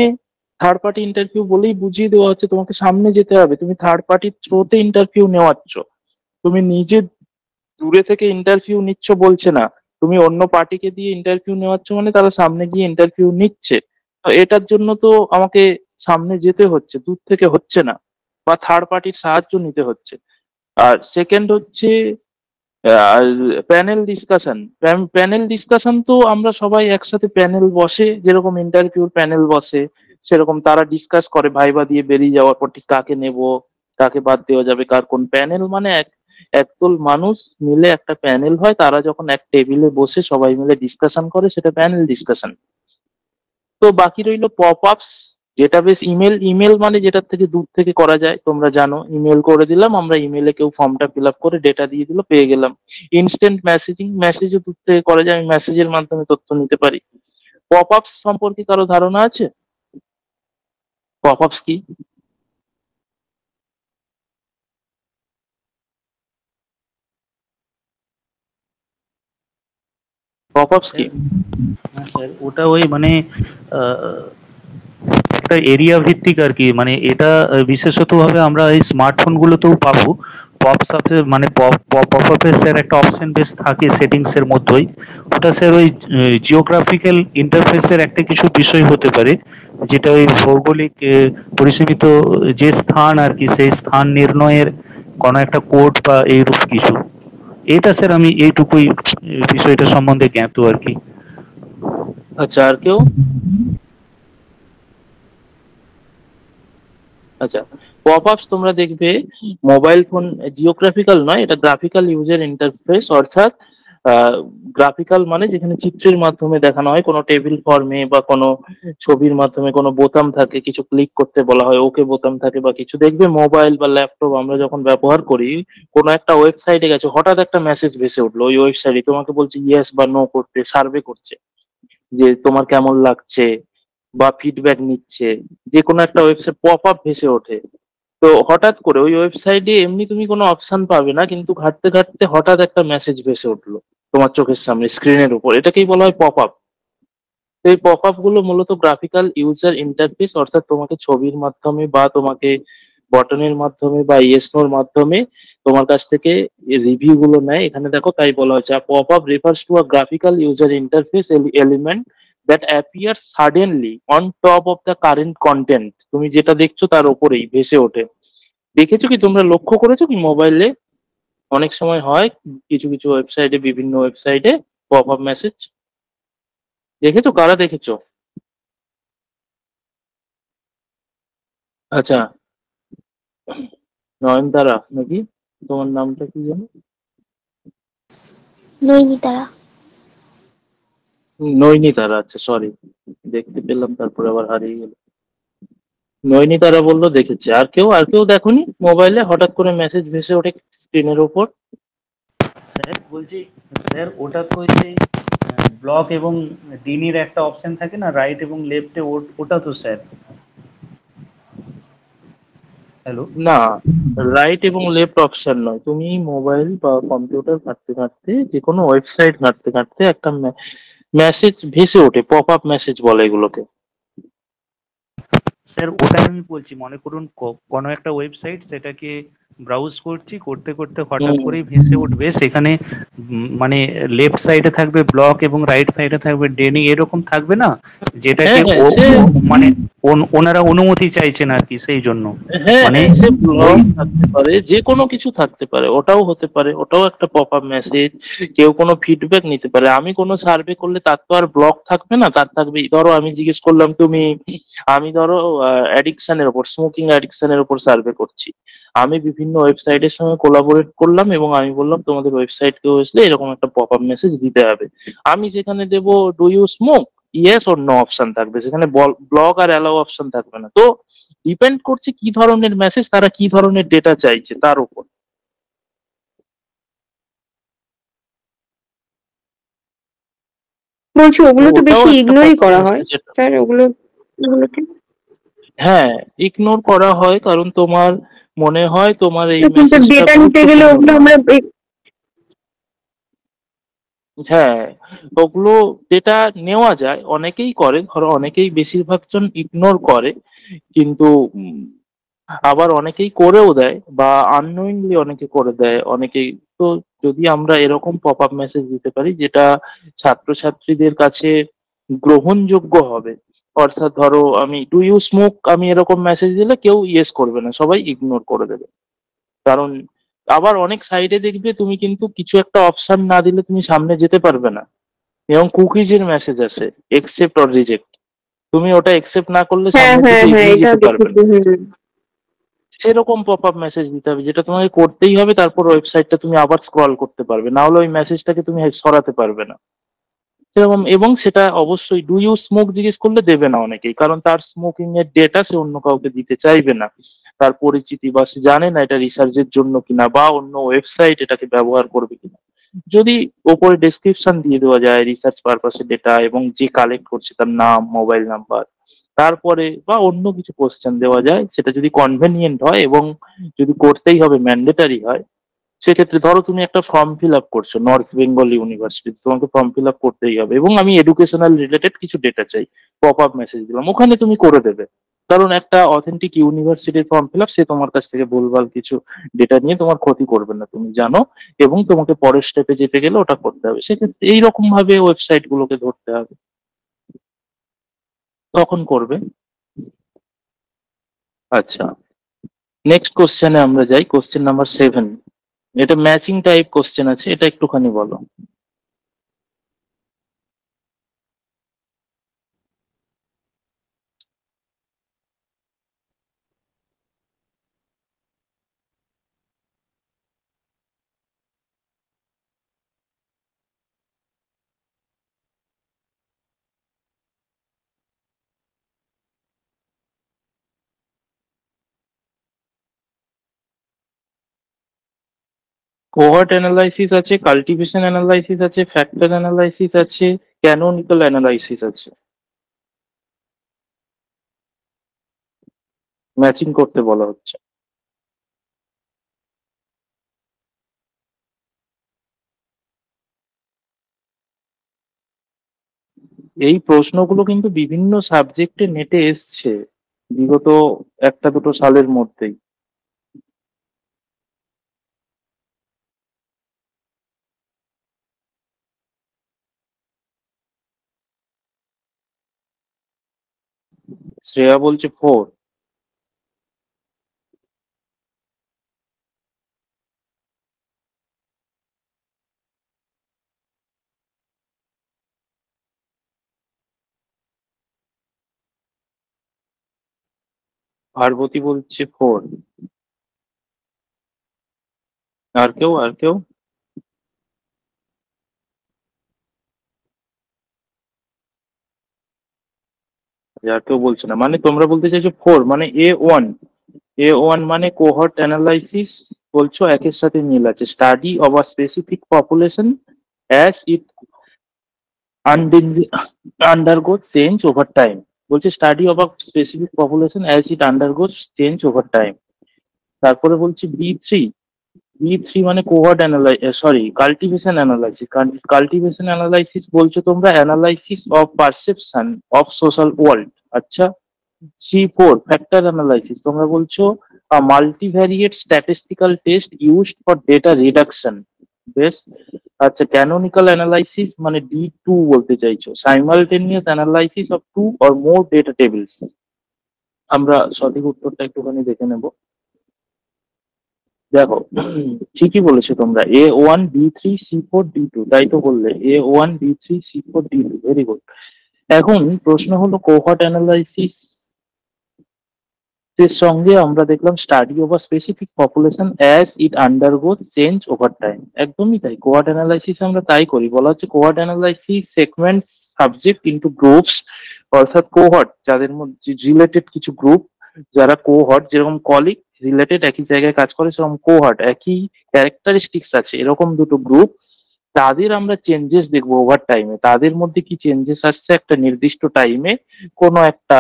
থার্ড পার্টি ইন্টারভিউ বলেই বুঝিয়ে দেওয়া হচ্ছে তোমাকে সামনে যেতে হবে। তুমি থার্ড পার্টির থ্রোতে ইন্টারভিউ নেওয়াচ্ছ, তুমি নিজে দূরে থেকে ইন্টারভিউ নিচ্ছ বলছে না। তুমি অন্য পার্টিকে দিয়ে ইন্টারভিউ নেওয়াচ্ছ মানে তারা সামনে গিয়ে ইন্টারভিউ নিচ্ছে। তো এটার জন্য তো আমাকে সামনে যেতে হচ্ছে, দূর থেকে হচ্ছে না, বা থার্ড পার্টির সাহায্য নিতে হচ্ছে। আর সেকেন্ড হচ্ছে প্যানেল ডিসকাশন। প্যানেল ডিসকাশন তো আমরা সবাই একসাথে প্যানেল বসে, যেরকম ইন্টারভিউর প্যানেল বসে সেরকম তারা ডিসকাস করে ভাইবা দিয়ে বেরিয়ে যাওয়ার পর ঠিক কাকে নেব, কাকে বাদ দেওয়া যাবে, কার কোন প্যানেল মানে একদল মানুষ মিলে একটা প্যানেল হয়, তারা যখন এক টেবিলে বসে সবাই মিলে ডিসকাশন করে সেটা প্যানেল ডিসকাশন। তো বাকি রইলো পপ আপস, ডেটাবেস ইমেল। ইমেল মানে যেটার থেকে দূর থেকে করা যায়, তোমরা জানো ইমেল করে দিলাম আমরা, ইমেলে কেউ ফর্মটা ফিল আপ করে ডেটা দিয়ে দিল, পেয়ে গেলাম। ইনস্ট্যান্ট মেসেজিং, মেসেজও দূর থেকে করা যায়, আমি মেসেজের মাধ্যমে তথ্য নিতে পারি। পপ আপস সম্পর্কে কারো ধারণা আছে? পপ আপস কি? পপ আপস কি? হ্যাঁ স্যার, ওটা ওই মানে আহ, একটা এরিয়া ভিত্তিক আর কি, মানে এটা বিশেষত ভাবে আমরা এই স্মার্টফোন গুলোতেও পাবো। পপস আপে মানে পপ আপে স্যার একটা অপশন বেস থাকে সেটিংস এর মধ্যেই। ওটা স্যার ওই জিওগ্রাফিক্যাল ইন্টারফেসের একটা কিছু বিষয় হতে পারে, যেটা ওই ভৌগোলিক পরিসীমিত যে স্থান আর কি, সেই স্থান নির্ণয়ের কোনো একটা কোড বা এইরূপ কিছু। এটা স্যার আমি এইটুকুই বিষয়টা সম্বন্ধে জ্ঞাত আর কি। আচ্ছা, আর কেউ? আচ্ছা, পপ আপস তোমরা দেখবে মোবাইল ফোন, জিওগ্রাফিক্যাল নয়, এটা গ্রাফিক্যাল ইউজার ইন্টারফেস। অর্থাৎ গ্রাফিক্যাল মানে যেখানে চিত্রের মাধ্যমে দেখানো হয়, কোনো টেবিল ফর্মে বা কোনো ছবির মাধ্যমে কোনো বোতাম থাকে, কিছু ক্লিক করতে বলা হয়, ওকে বোতাম থাকে বা কিছু। দেখবে মোবাইল বা ল্যাপটপ আমরা যখন ব্যবহার করি, কোনো একটা ওয়েবসাইটে গেছে, হঠাৎ একটা মেসেজ ভেসে উঠলো, ওই ওয়েবসাইটে তোমাকে বলছে ইয়েস বা নো করতে, সার্ভে করছে যে তোমার কেমন লাগছে বা ফিডব্যাক নিচ্ছে। যে কোনো একটা ওয়েবসাইট পপ আপ ভেসে ওঠে। তো হঠাৎ করে ওই ওয়েবসাইটে এমনি তুমি কোনো অপশন পাবে না, কিন্তু ঘাঁটতে ঘাঁটতে হঠাৎ একটা মেসেজ ভেসে উঠলো তোমার চোখের সামনে স্ক্রিনের উপর, এটাকেই বলা হয় পপ আপ। তো এই পপ আপ গুলো মূলত গ্রাফিক্যাল ইউজার ইন্টারফেস, অর্থাৎ তোমাকে ছবির মাধ্যমে বা তোমাকে বটনের মাধ্যমে বা ইয়েসনোর মাধ্যমে তোমার কাছ থেকে রিভিউ গুলো নেয়। এখানে দেখো তাই বলা হয়েছে pop up refers to a graphical user interface element that appear suddenly on top of the current content, তুমি যেটা দেখছো তার ওপরেই ভেসে ওঠে। দেখেছো কি, তোমরা লক্ষ্য করেছো কি মোবাইলে অনেক সময় হয় কিছু কিছু ওয়েবসাইটে, বিভিন্ন ওয়েবসাইটে পপ আপ মেসেজ দেখেছো? কারা দেখেছো? আচ্ছা, নয়নতারা নাকি? তোমার নামটা কি জানো? নৈনিতারা। নৈনিতারা, আচ্ছা সরি, দেখতে পেলাম তারপরে আবার হারিয়ে গেল। নৈনিতারা বললো দেখেছে। আর কেউ দেখোনি মোবাইলে হঠাৎ করে মেসেজ ভেসে ওঠে স্ক্রিনের ওপর? স্যার বলছি, স্যার ওটা তো ওই যে ব্লক এবং ডিনির একটা অপশন থাকে না, রাইট এবং লেফটে, ওটা তো স্যার। হ্যালো। না, রাইট এবং লেফট অপশন নয়। তুমি মোবাইল বা কম্পিউটার ঘাঁটতে ঘাঁটতে, যে কোনো ওয়েবসাইট ঘাঁটতে ঘাঁটতে একটা মেসেজ ভেসে ওঠে, পপ আপ মেসেজ বলে এগুলোকে। স্যার ওটাই আমি বলছি, মনে করুন কোনো একটা ওয়েবসাইট, সেটাকে ব্রাউজ করছি, করতে করতে হঠাৎ হুম। করেই ভেসে উঠবে সেখানে, মানে লেফট সাইডে থাকবে ব্লক এবং রাইট সাইডে থাকবে ডেনি, এরকম থাকবে না, যেটাকে হ্যাঁ হ্যাঁ সে মানে ওনারা অনুমতি চাইছেন আর কি, সেই জন্য হ্যাঁ মানে হ্যাঁ সে ওই। ব্লগ থাকতে পারে, যে কোনো কিছু থাকতে পারে, ওটাও হতে পারে, ওটাও একটা পপ আপ মেসেজ। কেউ কোনো ফিডব্যাক নিতে পারে। আমি কোনো সার্ভে করলে তার তো আর ব্লগ থাকবে না, তার থাকবে, ধরো আমি জিজ্ঞেস করলাম তুমি, আমি ধরো অ্যাডিকশনের ওপর, স্মোকিং অ্যাডিকশনের ওপর সার্ভে করছি। আমি বিভিন্ন ওয়েবসাইটের সঙ্গে কোলাবোরেট করলাম এবং আমি বললাম তোমাদের ওয়েবসাইট কেউ আসলে এরকম একটা পপ আপ মেসেজ দিতে হবে। আমি সেখানে দেবো do you smoke, yes or no option থাকবে, সেখানে ব্লগ আর অ্যালাউ অপশন থাকবে না। তো ডিপেন্ড করছে কি ধরনের মেসেজ, তারা কি ধরনের ডেটা চাইছে তার উপর। বলছি তো ওগুলো তো ওটাও বেশি একটা ইগনোরই পপ আপ করা হয় মেসেজ। স্যার, ওগুলোকে হ্যাঁ, ইগনোর করা হয় কারণ তোমার মনে হয় তোমার এই কিন্তু মেসেজটা ডেটা নিতে গেলে গুরুত্বপূর্ণ ওগুলো নয়। আমরা হ্যাঁ, ওগুলো ডেটা নেওয়া যায়, অনেকেই করে, ধরো অনেকেই, বেশিরভাগ জন ইগনোর করে, কিন্তু আবার অনেকেই করেও দেয়, বা আননোয়িংলি অনেকে করে দেয় অনেকেই। তো যদি আমরা এরকম পপ আপ মেসেজ দিতে পারি যেটা ছাত্রছাত্রীদের কাছে গ্রহণযোগ্য হবে, অর্থাৎ ধরো আমি ডু ইউ স্মোক, আমি এরকম মেসেজ দিলে কেউ ইয়েস করবে না, সবাই ইগনোর করে দেবে। কারণ আবার অনেক সাইডে দেখবে তুমি কিন্তু কিছু একটা অপশন না দিলে তুমি সামনে যেতে পারবে না, এবং কুকিজের মেসেজ আসে একসেপ্ট অর রিজেক্ট, তুমি ওটা একসেপ্ট না করলে হ্যাঁ সামনের হ্যাঁ দিকে হ্যাঁ, এগিয়ে এটা যেতে পারবে দেখেছি। না। হুম। সেরকম পপ আপ মেসেজ দিতে হবে যেটা তোমাকে করতেই হবে, তারপর ওয়েবসাইটটা তুমি আবার স্ক্রল করতে পারবে, না হলে ওই মেসেজটাকে তুমি সরাতে পারবে না। সেরকম, এবং সেটা অবশ্যই ডু ইউ স্মোক জিজ্ঞেস করলে দেবে না অনেকেই, কারণ তার স্মোকিং এর ডেটা সে অন্য কাউকে দিতে চাইবে না। তার পরিচিতি, বা সে জানে না এটা রিসার্চের জন্য কিনা, বা অন্য ওয়েবসাইট এটাকে ব্যবহার করবে কিনা। যদি ওপরে ডেসক্রিপশন দিয়ে দেওয়া যায় রিসার্চ পারপাসে ডেটা, এবং যে কালেক্ট করছে তার নাম, মোবাইল নাম্বার, তারপরে বা অন্য কিছু কোশ্চেন দেওয়া যায়, সেটা যদি কনভেনিয়েন্ট হয় এবং যদি করতেই হবে, ম্যান্ডেটারি হয়, সেক্ষেত্রে ধরো তুমি একটা ফর্ম ফিল আপ করছো নর্থ বেঙ্গল ইউনিভার্সিটি, তোমাকে ফর্ম ফিল আপ করতেই হবে, এবং আমি এডুকেশনাল রিলেটেড কিছু ডেটা চাই, পপ আপ মেসেজ দিলাম, ওখানে তুমি করে দেবে। কারণ একটা অথেন্টিক ইউনিভার্সিটির ফর্ম ফিল আপ, সে তোমার কাছ থেকে ভুলভাল কিছু ডেটা নিয়ে তোমার ক্ষতি করবে না, তুমি জানো, এবং তোমাকে পরের স্টেপে যেতে গেলে ওটা করতে হবে, সেক্ষেত্রে এইরকম ভাবে ওয়েবসাইট গুলোকে ধরতে হবে, তখন করবে। আচ্ছা, নেক্সট কোশ্চেনে আমরা যাই, কোশ্চেন নাম্বার 7। এটা ম্যাচিং টাইপ কোশ্চেন আছে, এটা একটুখানি বলো। কোহর্ট অ্যানালাইসিস আছে, কাল্টিভেশন অ্যানালাইসিস আছে, ফ্যাক্টর অ্যানালাইসিস আছে, ক্যানোনিকাল অ্যানালাইসিস আছে। ম্যাচিং করতে বলা হচ্ছে। এই প্রশ্নগুলো কিন্তু বিভিন্ন সাবজেক্টে নেটে এসছে বিগত একটা দুটো সালের মধ্যেই। শ্রেয়া বলছে 4। পার্বতী বলছে 4। আর কেউ, আর কেউ? আর কেউ বলছে না, মানে তোমরা বলতে চাইছো 4 মানে A1। A1 মানে কোহর্ট অ্যানালাইসিস বলছো, একের সাথে মিল আছে। Study of a specific population as it undergoes change over time. বলছে study of a specific population as it undergoes change over time. তারপরে বলছি B3। B3 মানে cohort sorry cultivation analysis. Cultivation analysis বলছো তোমরা analysis of perception of social world. আচ্ছা। C4 factor analysis, তোমরা বলছো multivariate statistical test used for data reduction. বেশ। আচ্ছা, ক্যানোনিক্যাল অ্যানালাইসিস মানে D2 বলতে চাইছো, simultaneous analysis of two or more data tables. আমরা সঠিক উত্তরটা একটুখানি দেখে নেব। দেখো, ঠিকই বলেছো তোমরা, A1 B3 C4 D2, তাই তো বললে A1 B3 C4 D2, very good. এখন প্রশ্ন হলো কোহর্ট অ্যানালাইসিস এর সঙ্গে আমরা দেখলাম study over specific population as it undergoes change over time. একদমই তাই, কোহর্ট অ্যানালাইসিস আমরা তাই করি। বলা হচ্ছে cohort analysis segments subject into groups, অর্থাৎ কোহর্ট যাদের মধ্যে রিলেটেড কিছু গ্রুপ, যারা কোহর্ট যেরকম কলিগ রিলেটেড একই জায়গায় কাজ করে, সেরকম কোহর্ট একই ক্যারেক্টারিস্টিক্স আছে, এরকম দুটো গ্রুপ, তাদের আমরা চেঞ্জেস দেখবো ওভার টাইমে। তাদের মধ্যে কি চেঞ্জেস আসছে একটা নির্দিষ্ট টাইমে কোনো একটা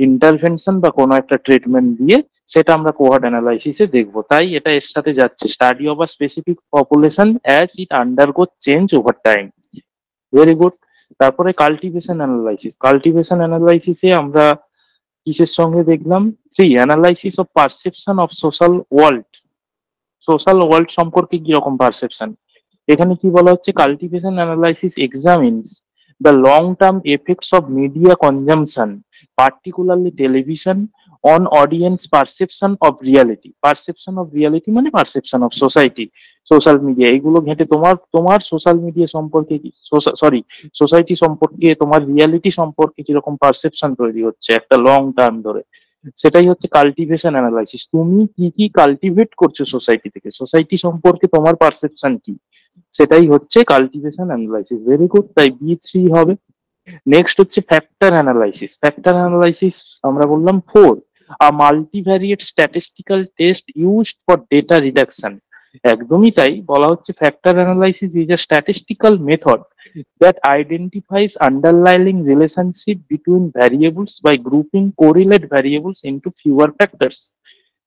ইন্টারভেনশন বা কোনো একটা ট্রিটমেন্ট দিয়ে, সেটা আমরা কোহর্ট অ্যানালাইসিসে দেখবো। তাই এটা এর সাথে যাচ্ছে, study of a specific population as it undergo change over time. Very good. তারপরে কাল্টিভেশন অ্যানালাইসিস। কাল্টিভেশন অ্যানালাইসিসে আমরা কিসের সঙ্গে দেখলাম? 3 analysis of perception of social world. Social world সম্পর্কে কিরকম পারসেপশন, এখানে কি বলা হচ্ছে? Cultivation analysis examines the long term effects of media consumption, particularly television, on audience perception of reality. Perception of reality মানে perception of society, social media. এগুলো ঘেঁটে তোমার তোমার সোশ্যাল মিডিয়া সম্পর্কে কি, সরি সোসাইটি সম্পর্কে, তোমার রিয়ালিটি সম্পর্কে কিরকম পারসেপশন তৈরি হচ্ছে একটা লং টার্ম ধরে, সেটাই হচ্ছে কাল্টিভেশন অ্যানালাইসিস। তুমি কি কি কাল্টিভেট করছো সোসাইটি থেকে, সোসাইটি সম্পর্কে তোমার পারসেপশন কি, সেটাই হচ্ছে কাল্টিভেশন অ্যানালাইসিস। ভেরি গুড, তাই B3 হবে। নেক্সট হচ্ছে ফ্যাক্টর অ্যানালাইসিস। ফ্যাক্টর অ্যানালাইসিস আমরা বললাম 4, a multivariate statistical test used for data reduction. একদমই তাই, বলা হচ্ছে factor analysis is a statistical method that identifies underlying relationship between variables by grouping correlate variables into fewer factors।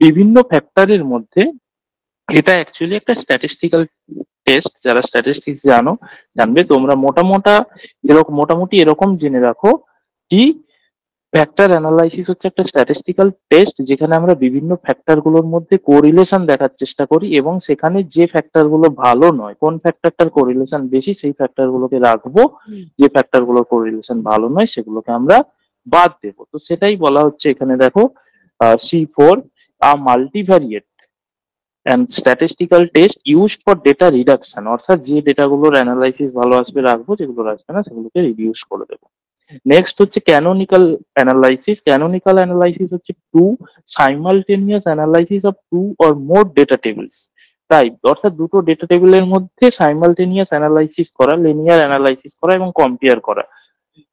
বিভিন্ন ফ্যাক্টরের মধ্যে, এটা অ্যাকচুয়ালি একটা স্ট্যাটিস্টিক্যাল টেস্ট। যারা স্ট্যাটিস্টিক্স জানো জানবে, তোমরা মোটামুটি এরকম জেনে রাখো কি ফ্যাক্টর অ্যানালাইসিস হচ্ছে একটা স্ট্যাটিস্টিক্যাল টেস্ট, যেখানে আমরা বিভিন্ন ফ্যাক্টর গুলোর মধ্যে কোরিলেশন দেখার চেষ্টা করি, এবং সেখানে যে ফ্যাক্টর গুলো ভালো নয়, কোন ফ্যাক্টরটার কোরিলেশন বেশি সেই ফ্যাক্টর গুলোকে রাখবো, যে ফ্যাক্টর গুলোর কোরিলেশন ভালো নয় সেগুলোকে আমরা বাদ দেবো। তো সেটাই বলা হচ্ছে এখানে, দেখো C4, a multivariate and statistical test used for data reduction, অর্থাৎ যে ডেটাগুলোর অ্যানালাইসিস ভালো আসবে রাখবো, যেগুলো আসবে না সেগুলোকে রিডিউস করে দেবো। নেক্সট হচ্ছে ক্যানোনিক্যাল অ্যানালাইসিস। ক্যানোনিক্যাল অ্যানালাইসিস হচ্ছে two simultaneous analysis of two or more data tables. তাই অর্থাৎ দুটো ডেটা টেবিলের মধ্যে সাইমালটেনিয়াস অ্যানালাইসিস করা, লিনিয়ার অ্যানালাইসিস করা এবং কম্পেয়ার করা।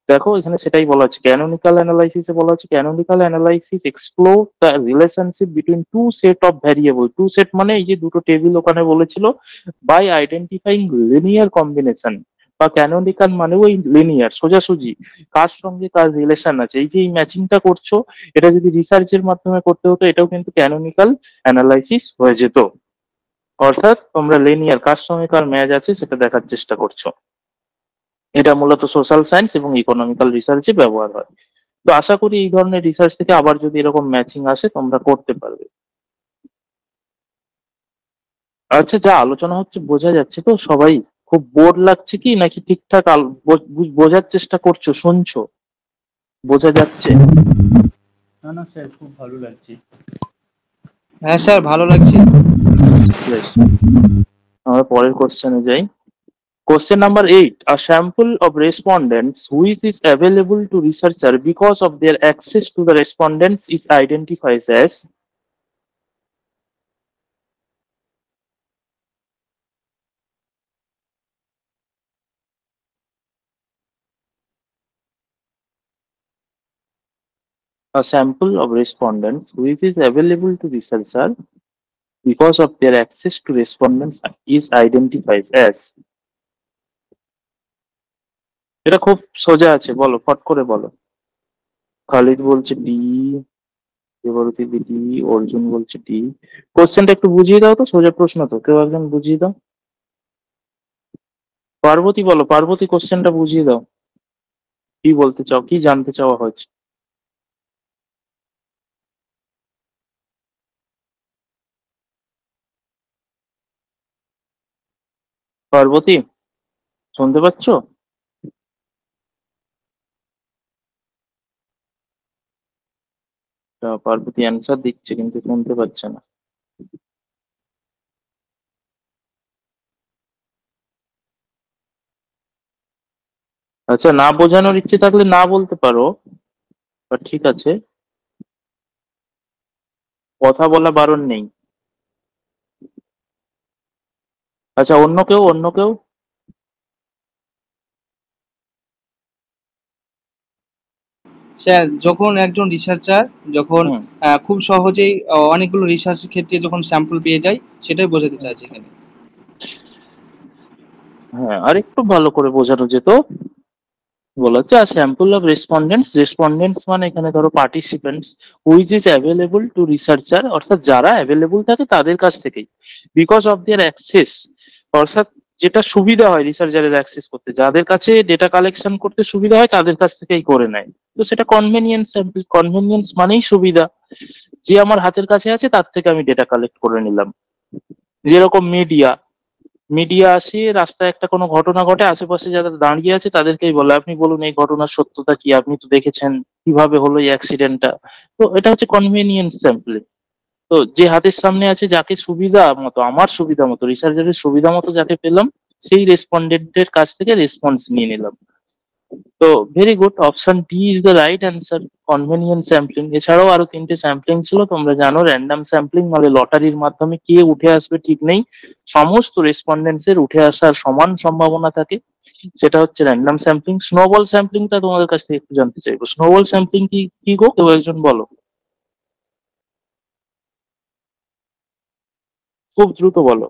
দেখো এখানে সেটাই বলা হচ্ছে, ক্যানোনিক্যাল অ্যানালাইসিসে বলা হচ্ছে canonical analysis explore the relationship between two set of variable. Two set মানে এই যে দুটো টেবিল ওখানে বলেছিল, বাই আইডেন্টিফাইং লিনিয়ার কম্বিনেশন, বা ক্যানোনিক্যাল মানে ওই লিনিয়ার সোজাসুজি, কার সঙ্গে কার রিলেশন আছে, এই যে এই ম্যাচিংটা করছো, এটা যদি রিসার্চের মাধ্যমে করতে হতো এটাও কিন্তু ক্যানোনিক্যাল অ্যানালাইসিস হয়ে যেত। অর্থাৎ তোমরা লিনিয়ার কার সঙ্গে কার ম্যাচ আছে সেটা দেখার চেষ্টা করছো। এটা মূলত সোশ্যাল সায়েন্স এবং ইকোনমিক্যাল রিসার্চে ব্যবহার হয়। তো আশা করি এই ধরনের রিসার্চ থেকে আবার যদি এরকম ম্যাচিং আসে তোমরা করতে পারবে। আচ্ছা, যা আলোচনা হচ্ছে বোঝা যাচ্ছে তো? সবাই খুব বোর লাগছে কি, নাকি ঠিকঠাক বোঝার চেষ্টা করছো, শুনছো? বোঝা যাচ্ছে? না না স্যার, খুব ভালো লাগছে। হ্যাঁ স্যার, ভালো লাগছে। বেশ, আমরা পরের কোশ্চেনে যাই। Question number 8. A sample of respondents which is available to researcher because of their access to the respondents is identified as. A sample of respondents which is available to researcher because of their access to respondents is identified as. এটা খুব সোজা আছে, বলো, ফট করে বলো। খালিদ বলছে D, Debarati দিদি, অর্জুন বলছে ডি। কোশ্চেনটা একটু বুঝিয়ে দাও তো, সোজা প্রশ্ন তো, কেউ একজন বুঝিয়ে দাও। পার্বতী বলো, পার্বতী কোশ্চেনটা বুঝিয়ে দাও, কি বলতে চাও, কি জানতে চাওয়া হয়েছে। পার্বতী, শুনতে পাচ্ছ? পার্বতী অ্যান্সার দিচ্ছে কিন্তু শুনতে পাচ্ছে না। আচ্ছা, না বোঝানোর ইচ্ছে থাকলে না বলতে পারো, বাট ঠিক আছে, কথা বলা বারণ নেই। আচ্ছা, অন্য কেউ, অন্য কেউ। স্যার, যখন একজন রিসার্চার যখন হুম। খুব সহজেই অনেকগুলো রিসার্চ ক্ষেত্রে যখন স্যাম্পল পেয়ে যায়, সেটাই বোঝাতে চাইছি এখানে। হ্যাঁ, আর একটু ভালো করে বোঝানো যেত। বলা হচ্ছে স্যাম্পল অফ রেসপন্ডেন্টস, রেসপন্ডেন্টস মানে এখানে ধরো participants, which is available to researcher, অর্থাৎ যারা অ্যাভেলেবল থাকে তাদের কাছ থেকেই, বিকজ অফ দেয়ার অ্যাক্সেস, অর্থাৎ যেটা সুবিধা হয় রিসার্চারের অ্যাক্সেস করতে, যাদের কাছে ডেটা কালেকশন করতে সুবিধা হয় তাদের কাছ থেকেই করে নেয়। তো সেটা কনভেনিয়েন্স স্যাম্পল, কনভেনিয়েন্স মানেই সুবিধা, যে আমার হাতের কাছে আছে তার থেকে আমি ডেটা কালেক্ট করে নিলাম। যেরকম মিডিয়া, মিডিয়া আসে, রাস্তায় একটা কোনো ঘটনা ঘটে, আশেপাশে যারা দাঁড়িয়ে আছে তাদেরকেই বলে আপনি বলুন এই ঘটনার সত্যতা কি, আপনি তো দেখেছেন কিভাবে হলো এই অ্যাক্সিডেন্টটা। তো এটা হচ্ছে কনভেনিয়েন্স স্যাম্পলিং। তো যে হাতের সামনে আছে, যাকে সুবিধা মতো, আমার সুবিধা মতো, রিসার্চারের সুবিধা মতো যাকে পেলাম, সেই রেসপন্ডেন্টের কাছ থেকে রেসপন্স নিয়ে নিলাম। তো very good, option D is the right answer, convenience sampling. এছাড়াও আরো তিনটে স্যাম্পলিং ছিল, তোমরা জানো, র্যান্ডম স্যাম্পলিং মানে লটারির মাধ্যমে কে উঠে আসবে ঠিক নেই, সমস্ত রেসপন্ডেন্টস এর উঠে আসার সমান সম্ভাবনা থাকে, সেটা হচ্ছে র্যান্ডম স্যাম্পলিং। স্নোবল স্যাম্পলিংটা তোমাদের কাছ থেকে একটু জানতে চাইবো, স্নোবল স্যাম্পলিং কি কি গো, কেউ একজন বলো, খুব দ্রুত বলো।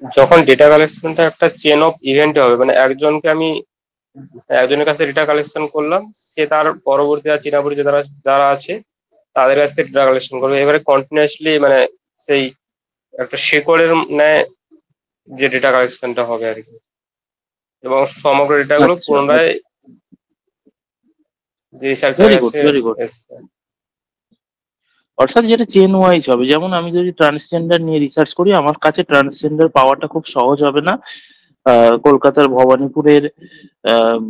যখন ডেটা কালেকশনটা একটা চেন অফ ইভেন্টে হবে, মানে একজনের কাছে ডেটা কালেকশন করলাম, সে তার পরবর্তী আর চেনা পরিচিত যারা যারা আছে তাদের কাছ থেকে ডেটা কালেকশন করবে, এবারে কন্টিনিউয়াসলি মানে সেই একটা শেকড়ের ন্যায় যে ডেটা কালেকশনটা হবে আর কি, এবং সমগ্র ডেটাগুলো আচ্ছা, পুনরায় যে রিসার্চের ভেরি গুড, কাছে ভেরি গুড। এসছে। অর্থাৎ যেটা চেন ওয়াইজ হবে, যেমন আমি যদি ট্রান্সজেন্ডার নিয়ে রিসার্চ করি, আমার কাছে ট্রান্সজেন্ডার পাওয়াটা খুব সহজ হবে না। কলকাতার ভবানীপুরের আহ,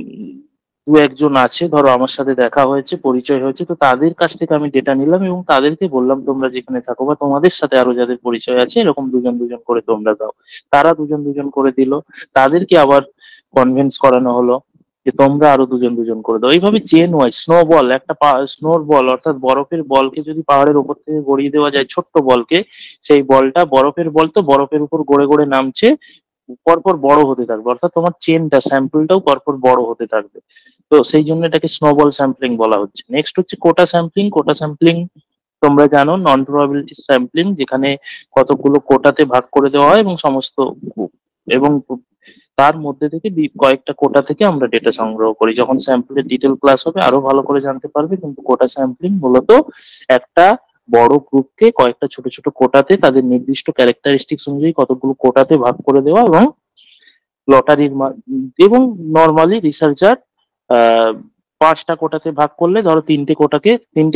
দু একজন আছে, ধরো আমার সাথে দেখা হয়েছে, পরিচয় হয়েছে, তো তাদের কাছ থেকে আমি ডেটা নিলাম এবং তাদেরকে বললাম তোমরা যেখানে থাকো বা তোমাদের সাথে আরো যাদের পরিচয় আছে এরকম দুজন দুজন করে তোমরা দাও। তারা দুজন দুজন করে দিল, তাদেরকে আবার কনভিন্স করানো হলো যে তোমরা আরো দুজন দুজন করে দাও। এইভাবে চেন ওয়াইজ, স্নো বল, একটা স্নোর বল অর্থাৎ বরফের বলকে যদি পাহাড়ের উপর থেকে গড়িয়ে দেওয়া যায়, ছোট্ট বলকে, সেই বলটা বরফের বল তো বরফের উপর গড়ে গড়ে নামছে, পরপর বড় হতে থাকবে, অর্থাৎ তোমার চেনটা, স্যাম্পলটাও পরপর বড় হতে থাকবে। তো সেই জন্য এটাকে স্নোবল স্যাম্পলিং বলা হচ্ছে। নেক্সট হচ্ছে কোটা স্যাম্পলিং। কোটা স্যাম্পলিং তোমরা জানো, নন প্রবাবিলিটি স্যাম্পলিং, যেখানে কতগুলো কোটাতে ভাগ করে দেওয়া হয় এবং সমস্ত, এবং তার মধ্যে থেকে কয়েকটা কোটা থেকে আমরা ডেটা সংগ্রহ করি। যখন স্যাম্পলের ডিটেল ক্লাস হবে আরো ভালো করে জানতে পারবে, কিন্তু কোটা স্যাম্পলিং মূলত একটা বড় গ্রুপকে কয়েকটা ছোট ছোট কোটাতে তাদের নির্দিষ্ট ক্যারেক্টারিস্টিক্স অনুযায়ী কতগুলো কোটাতে ভাগ করে দেওয়া, এবং লটারির এবং নর্মালি রিসার্চার আহ 5টা কোটাতে ভাগ করলে, ধরো তিনটে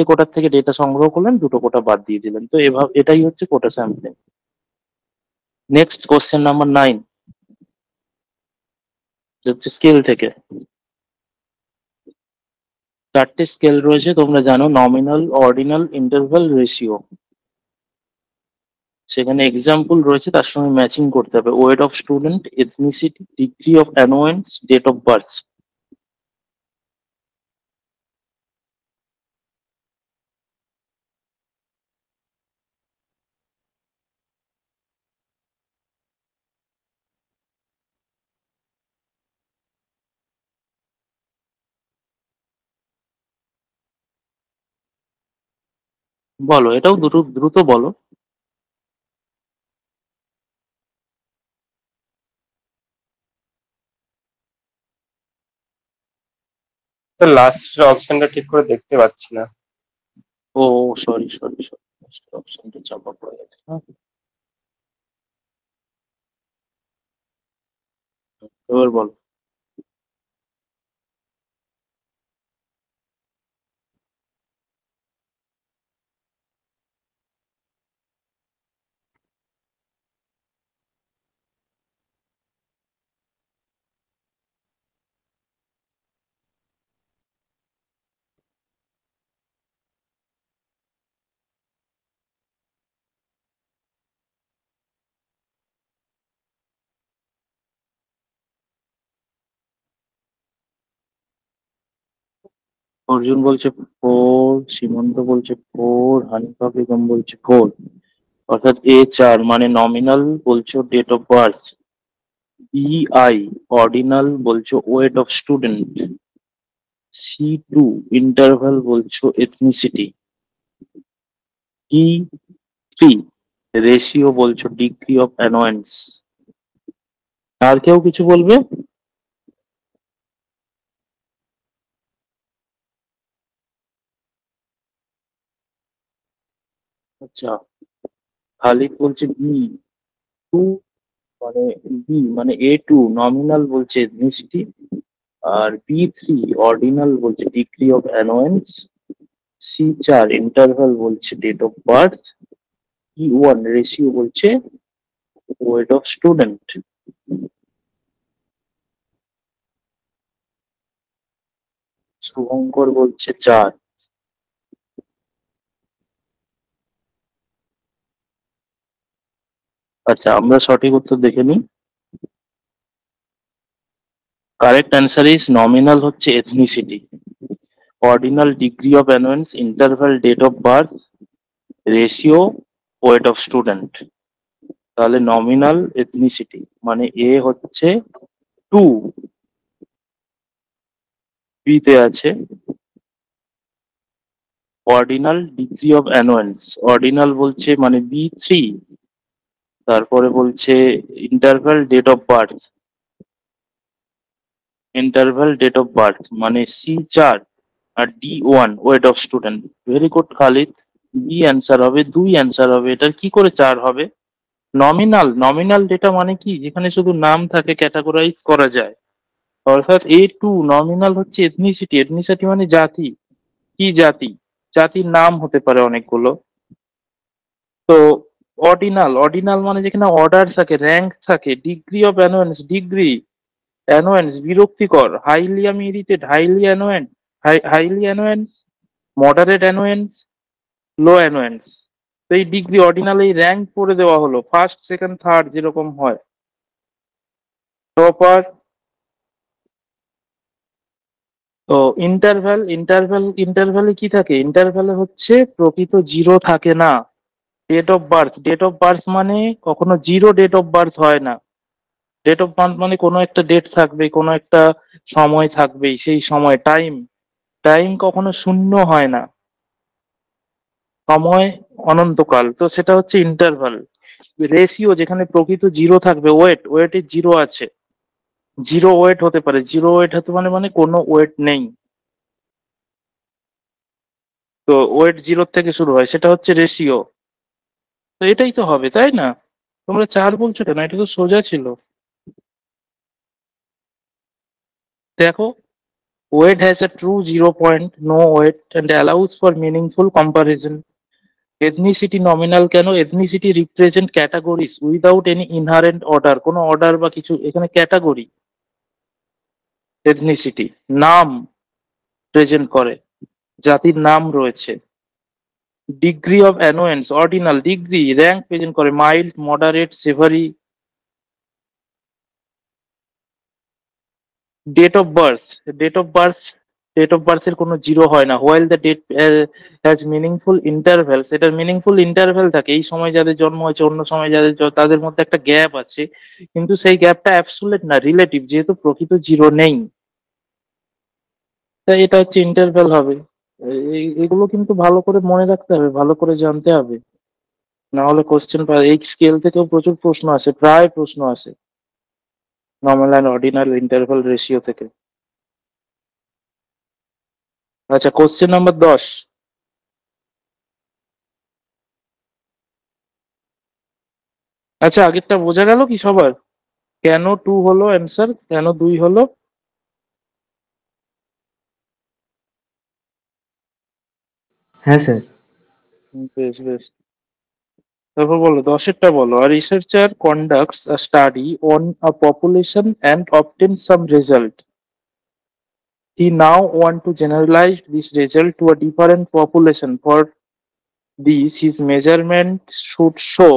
কোটার থেকে ডেটা সংগ্রহ করলেন, দুটো কোটা বাদ দিয়ে দিলেন, তো এভাবে এটাই হচ্ছে quota sampling. Next question number 9 হচ্ছে স্কেল থেকে। চারটে স্কেল রয়েছে তোমরা জানো, নমিনাল, অর্ডিনাল, ইন্টারভাল, রেশিও। সেখানে এক্সাম্পল রয়েছে, তার সঙ্গে ম্যাচিং করতে হবে। Weight of student, ethnicity, degree of affluence, date of birth. বলো, এটাও দ্রুত দ্রুত বলো। তো লাস্ট অপশনটা ঠিক করে দেখতে পাচ্ছি না। ও, সরি সরি সরি, অপশনটা চাপা পড়ে গেছে। হ্যাঁ, এবার বলো। অর্জুন বলছে 4, সীমন্ত বলছে 4, হানিফা বেগম বলছে 4। অর্থাৎ A4 মানে নমিনাল বলছো date of birth, BI ordinal বলছো weight of student, C2 interval বলছো এথনিসিটি, E3 রেশিও বলছো ডিগ্রি অফ অ্যানোয়েন্স। আর কেউ কিছু বলবে? আচ্ছা, খালিদ বলছে B2 মানে A2 নমিনাল বলছে এথনিসিটি, আর B3 অর্ডিনাল বলছে degree of affluence, C4 interval বলছে date of birth, E1 ratio বলছে ওয়েট অফ স্টুডেন্ট। শুভঙ্কর বলছে 4। আচ্ছা, আমরা সঠিক উত্তর দেখে নিই। কারেক্ট অ্যান্সার ইজ নমিনাল হচ্ছে ethnicity, ordinal degree of affluence, interval date of birth, ratio weight of student. তাহলে নমিনাল এথনিসিটি মানে এ হচ্ছে 2, বি তে আছে ordinal degree of affluence, ordinal বলছে মানে B3, তারপরে বলছে interval date of birth, interval date of birth মানে C4, আর D1 weight of student. Very good Khalid, B answer হবে, 2 অ্যান্সার হবে। এটার কি করে 4 হবে? নমিনাল, নমিনাল ডেটা মানে কি, যেখানে শুধু নাম থাকে, ক্যাটাগরাইজ করা যায়। অর্থাৎ A2 নমিনাল হচ্ছে এথনিসিটি, এথনিসিটি মানে জাতি। কি জাতি? জাতির নাম হতে পারে অনেকগুলো। তো অর্ডিনাল, অর্ডিনাল মানে যেখানে অর্ডার থাকে, র্যাঙ্ক থাকে, ডিগ্রি অফ অ্যানুয়েন্স, ডিগ্রি, অ্যানুয়েন্স বিরক্তিকর, হাইলি আমি ইরিটেড, হাইলি অ্যানুয়েন্ট, হাইলি অ্যানুয়েন্স, মডারেট অ্যানুয়েন্স, লো অ্যানুয়েন্স। তো এই ডিগ্রি অর্ডিনাল এই র্যাঙ্ক করে দেওয়া হলো, ফার্স্ট সেকেন্ড থার্ড যেরকম হয়, টপার। তো ইন্টারভ্যাল, ইন্টারভ্যালে কি থাকে? ইন্টারভ্যালে হচ্ছে প্রকৃত জিরো থাকে না। Date of birth, date of birth মানে কখনো জিরো ডেট অফ বার্থ হয় না। ডেট অফ বার্থ মানে কোনো একটা ডেট থাকবে, কোনো একটা সময় থাকবেই, সেই সময় টাইম, টাইম কখনো শূন্য হয় না, সময় অনন্তকাল। তো সেটা হচ্ছে ইন্টারভাল। রেশিও যেখানে প্রকৃত জিরো থাকবে, ওয়েট, ওয়েটের জিরো আছে, জিরো ওয়েট হতে পারে, জিরো ওয়েট হতে মানে মানে কোনো ওয়েট নেই, তো ওয়েট জিরো থেকে শুরু হয়, সেটা হচ্ছে রেশিও। তো এটাই তো হবে, তাই না? তোমরা 4 বলছো কেন? এটা তো সোজা ছিল। দেখো, weight has a true 0 point, no weight, and allows for meaningful comparison. Ethnicity nominal কেন? Ethnicity represent categories without any inherent order, কোনো অর্ডার বা কিছু, এখানে ক্যাটাগরি। এথনিসিটি নাম প্রেজেন্ট করে, জাতির নাম রয়েছে। Degree of affluence, ordinal, degree, rank present করে, mild, moderate, severe. Date of birth, date of birth, date of বার্থের কোনো জিরো হয় না। While the date has meaningful interval, সেটার মিনিংফুল ইন্টারভ্যাল থাকে। এই সময় যাদের জন্ম হয়েছে, অন্য সময় যাদের তাদের মধ্যে একটা গ্যাপ আছে, কিন্তু সেই গ্যাপটা অ্যাবসোলিউট না, রিলেটিভ, যেহেতু প্রকৃত জিরো নেই, তাই এটা হচ্ছে ইন্টারভ্যাল হবে। এগুলো কিন্তু ভালো করে মনে রাখতে হবে, ভালো করে জানতে হবে, না হলে কোশ্চেন, এই স্কেল থেকেও প্রচুর প্রশ্ন আসে, প্রায় প্রশ্ন আসে normal and ordinal interval ratio থেকে। আচ্ছা, কোশ্চেন নাম্বার 10। আচ্ছা, আগেরটা বোঝা গেল কি সবার? কেন 2 হলো অ্যান্সার, কেন 2 হলো? হ্যাঁ স্যার। বেশ বেশ। তারপর বলো, 10এরটা বলো। আর researcher conducts a study on a population and obtain some result. He now want to generalize this result to a different population. For this, his measurement should show.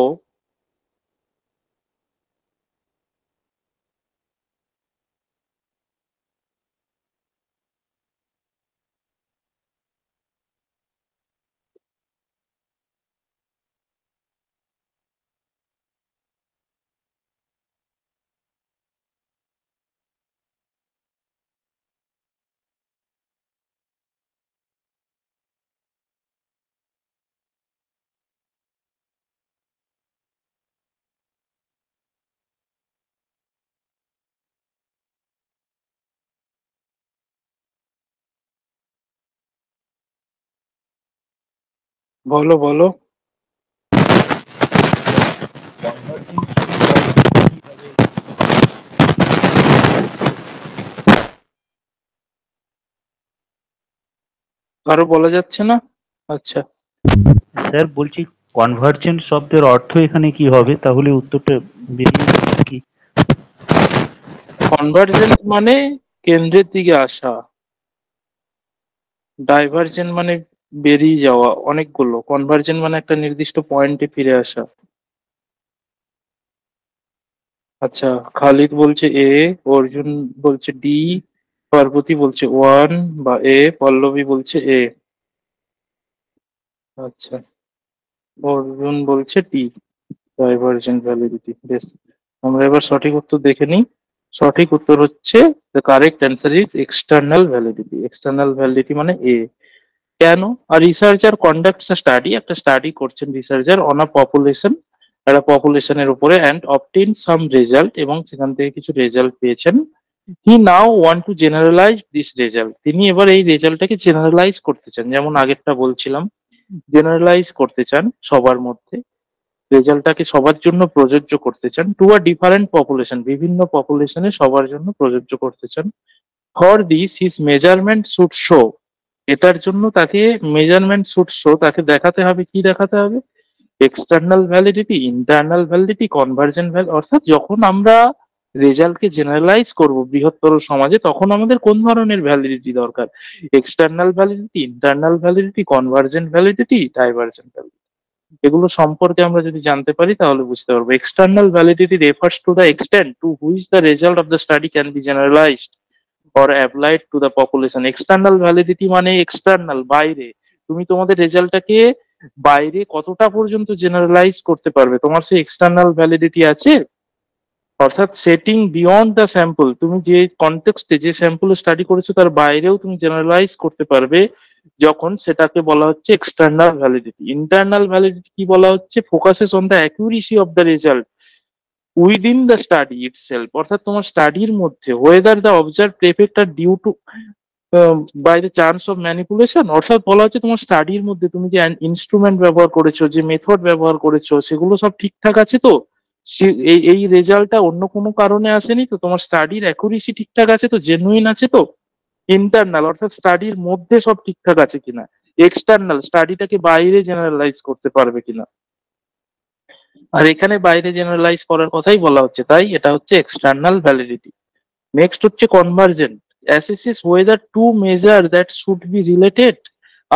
বলো বলো। আরো বলা যাচ্ছে না? আচ্ছা, স্যার বলছি কনভার্জেন্ট শব্দের অর্থ এখানে কি হবে, তাহলে উত্তরটা বেরিয়ে যাবে কি? কনভার্জেন্ট মানে কেন্দ্রের দিকে আসা, ডাইভার্জেন্ট মানে বেরিয়ে যাওয়া অনেকগুলো, কনভার্জেন্ট মানে একটা নির্দিষ্ট পয়েন্টে ফিরে আসা। আচ্ছা, খালিদ বলছে এ, অর্জুন বলছে ডি, পার্বতী বলছে 1 বা এ, পল্লবী বলছে এ। আচ্ছা, অর্জুন বলছে টি, ডাইভার্জেন্ট ভ্যালিডিটি। বেশ, আমরা এবার সঠিক উত্তর দেখে নিই। সঠিক উত্তর হচ্ছে, the correct answer is external validity. External validity মানে এ। কেন? আর রিসার্চার কন্ডাক্টস আ স্টাডি, একটা স্টাডি করছেন রিসার্চার অন আ পপুলেশন, একটা পপুলেশনের উপরে, অ্যান্ড অবটেন সাম রেজাল্ট, এবং সেখান থেকে কিছু রেজাল্ট পেয়েছেন। He now want to generalise this result, তিনি এবার এই রেজাল্টটাকে জেনারেলাইজ করতে চান, যেমন আগেরটা বলছিলাম, জেনারেলাইজ করতে চান সবার মধ্যে, রেজাল্টটাকে সবার জন্য প্রযোজ্য করতে চান, টু আ ডিফারেন্ট পপুলেশন, বিভিন্ন পপুলেশনে সবার জন্য প্রযোজ্য করতে চান। For this his measurement should show, এটার জন্য তাকে মেজারমেন্ট শুড শো, তাকে দেখাতে হবে, কি দেখাতে হবে? External validity, internal validity, convergent validity. অর্থাৎ যখন আমরা রেজাল্টকে জেনারেলাইজ করব বৃহত্তর সমাজে, তখন আমাদের কোন ধরনের ভ্যালিডিটি দরকার? External validity, internal validity, convergent validity, divergent validity. এগুলো সম্পর্কে আমরা যদি জানতে পারি তাহলে বুঝতে পারবো। External validity refers to the extent to which the result of the study can be generalised or applied to the population. External validity মানে এক্সটার্নাল, বাইরে, তুমি তোমাদের রেজাল্টটাকে বাইরে কতটা পর্যন্ত জেনারেলাইজ করতে পারবে, তোমার সেই এক্সটার্নাল ভ্যালিডিটি আছে। অর্থাৎ সেটিং বিয়ন্ড দ্য স্যাম্পল, তুমি যে কনটেক্সটে যে স্যাম্পল স্টাডি করেছো তার বাইরেও তুমি জেনারেলাইজ করতে পারবে, যখন সেটাকে বলা হচ্ছে এক্সটার্নাল ভ্যালিডিটি। ইন্টারনাল ভ্যালিডিটি কি বলা হচ্ছে? Focuses on the accuracy of the result within the study itself, অর্থাৎ তোমার স্টাডির মধ্যে whether the observed effect are due to by the chance of manipulation. অর্থাৎ বলা হচ্ছে তোমার স্টাডির মধ্যে তুমি যে ইনস্ট্রুমেন্ট ব্যবহার করেছো, যে মেথড ব্যবহার করেছো, সেগুলো সব ঠিকঠাক আছে তো? এই এই রেজাল্টটা অন্য কোনো কারণে আসেনি তো? তোমার স্টাডির অ্যাকুরেসি ঠিকঠাক আছে তো? জেনুইন আছে তো? ইন্টারনাল অর্থাৎ স্টাডির মধ্যে সব ঠিকঠাক আছে কিনা। এক্সটার্নাল, স্টাডিটাকে বাইরে জেনারেলাইজ করতে পারবে কিনা। আর এখানে বাইরে জেনারেলাইজ করার কথাই বলা হচ্ছে, তাই এটা হচ্ছে এক্সটার্নাল ভ্যালিডিটি। নেক্সট হচ্ছে convergent, assesses whether to measure that should be related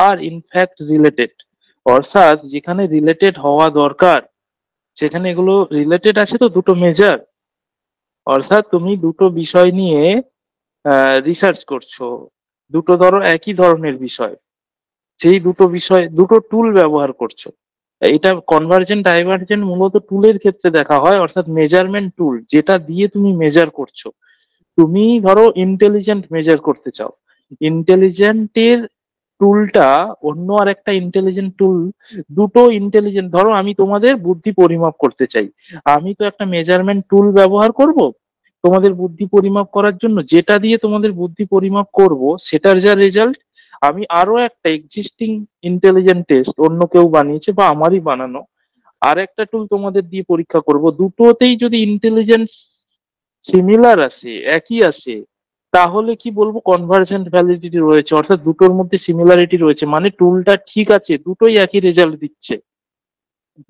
are in fact related, অর্থাৎ যেখানে রিলেটেড হওয়া দরকার সেখানে এগুলো রিলেটেড আছে। তো দুটো মেজার, অর্থাৎ তুমি দুটো বিষয় নিয়ে রিসার্চ করছো, দুটো ধরো একই ধরনের বিষয়, সেই দুটো বিষয় দুটো টুল ব্যবহার করছো। এটা কনভার্জেন্ট ডাইভার্জেন্ট মূলত টুলের ক্ষেত্রে দেখা হয়, অর্থাৎ মেজারমেন্ট টুল যেটা দিয়ে তুমি মেজার করছো। তুমি ধরো ইন্টেলিজেন্ট মেজার করতে চাও, ইন্টেলিজেন্টের টুলটা অন্য আর একটা ইন্টেলিজেন্ট টুল, দুটো ইন্টেলিজেন্ট, ধরো আমি তোমাদের বুদ্ধি পরিমাপ করতে চাই, আমি তো একটা মেজারমেন্ট টুল ব্যবহার করব তোমাদের বুদ্ধি পরিমাপ করার জন্য, যেটা দিয়ে তোমাদের বুদ্ধি পরিমাপ করব সেটার যা রেজাল্ট, আমি আরো একটা এক্সিস্টিং ইন্টেলিজেন্ট টেস্ট অন্য কেউ বানিয়েছে বা আমারই বানানো আর একটা টুল তোমাদের দিয়ে পরীক্ষা করব, দুটোতেই যদি ইন্টেলিজেন্স সিমিলার আসে, একই আসে, তাহলে কি বলবো কনভার্জেন্ট ভ্যালিডিটি রয়েছে, অর্থাৎ দুটোর মধ্যে সিমিলারিটি রয়েছে, মানে টুলটা ঠিক আছে, দুটোই একই রেজাল্ট দিচ্ছে।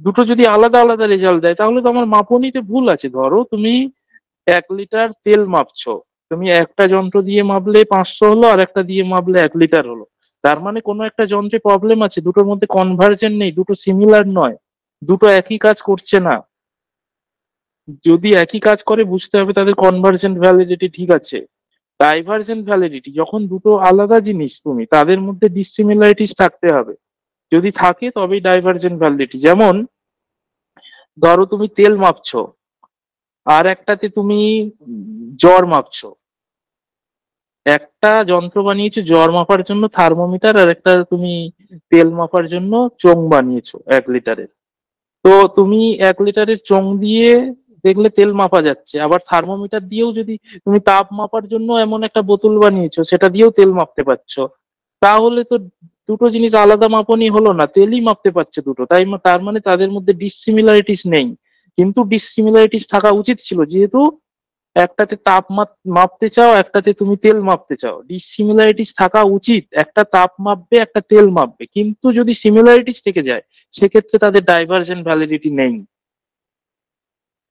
দুটো যদি আলাদা আলাদা রেজাল্ট দেয় তাহলে তো আমার মাপনীতে ভুল আছে। ধরো তুমি 1 লিটার তেল মাপছো, তুমি একটা যন্ত্র দিয়ে মাপলে 500 হলো আর একটা দিয়ে মাপলে 1 লিটার হলো, তার মানে কোনো একটা যন্ত্রে প্রবলেম আছে, দুটোর মধ্যে কনভার্জেন্ট নেই, দুটো সিমিলার নয়, দুটো একই কাজ করছে না। যদি একই কাজ করে বুঝতে হবে তাদের কনভার্জেন্ট ভ্যালিডিটি ঠিক আছে। ডাইভার্জেন্ট ভ্যালিডিটি যখন দুটো আলাদা জিনিস, তুমি তাদের মধ্যে ডিসিমিলারিটিস থাকতে হবে, যদি থাকে তবেই ডাইভার্জেন্ট ভ্যালিডিটি। যেমন ধরো তুমি তেল মাপছো আর একটাতে তুমি জ্বর মাপছো, একটা যন্ত্র বানিয়েছো জ্বর মাপার জন্য থার্মোমিটার, আর একটা তুমি তেল মাপার জন্য চোং বানিয়েছো 1 লিটারের। তো তুমি 1 লিটারের চোং দিয়ে দেখলে তেল মাপা যাচ্ছে, আবার থার্মোমিটার দিয়েও যদি তুমি তাপ মাপার জন্য এমন একটা বোতল বানিয়েছো সেটা দিয়েও তেল মাপতে পারছো, তাহলে তো দুটো জিনিস আলাদা মাপনই হলো না, তেলই মাপতে পারছে দুটো, তার মানে তাদের মধ্যে ডিসিমিলারিটিস নেই। কিন্তু ডিসিমিলারিটিস থাকা উচিত ছিল, যেহেতু একটাতে মাপতে চাও, একটাতে তুমি তেল মাপতে চাও, ডিসিমিলারিটিস থাকা উচিত, একটা তাপ মাপবে একটা তেল মাপবে, কিন্তু যদি সিমিলারিটিস থেকে যায় সেক্ষেত্রে তাদের ডাইভার্জেন্ট ভ্যালিডিটি নেই।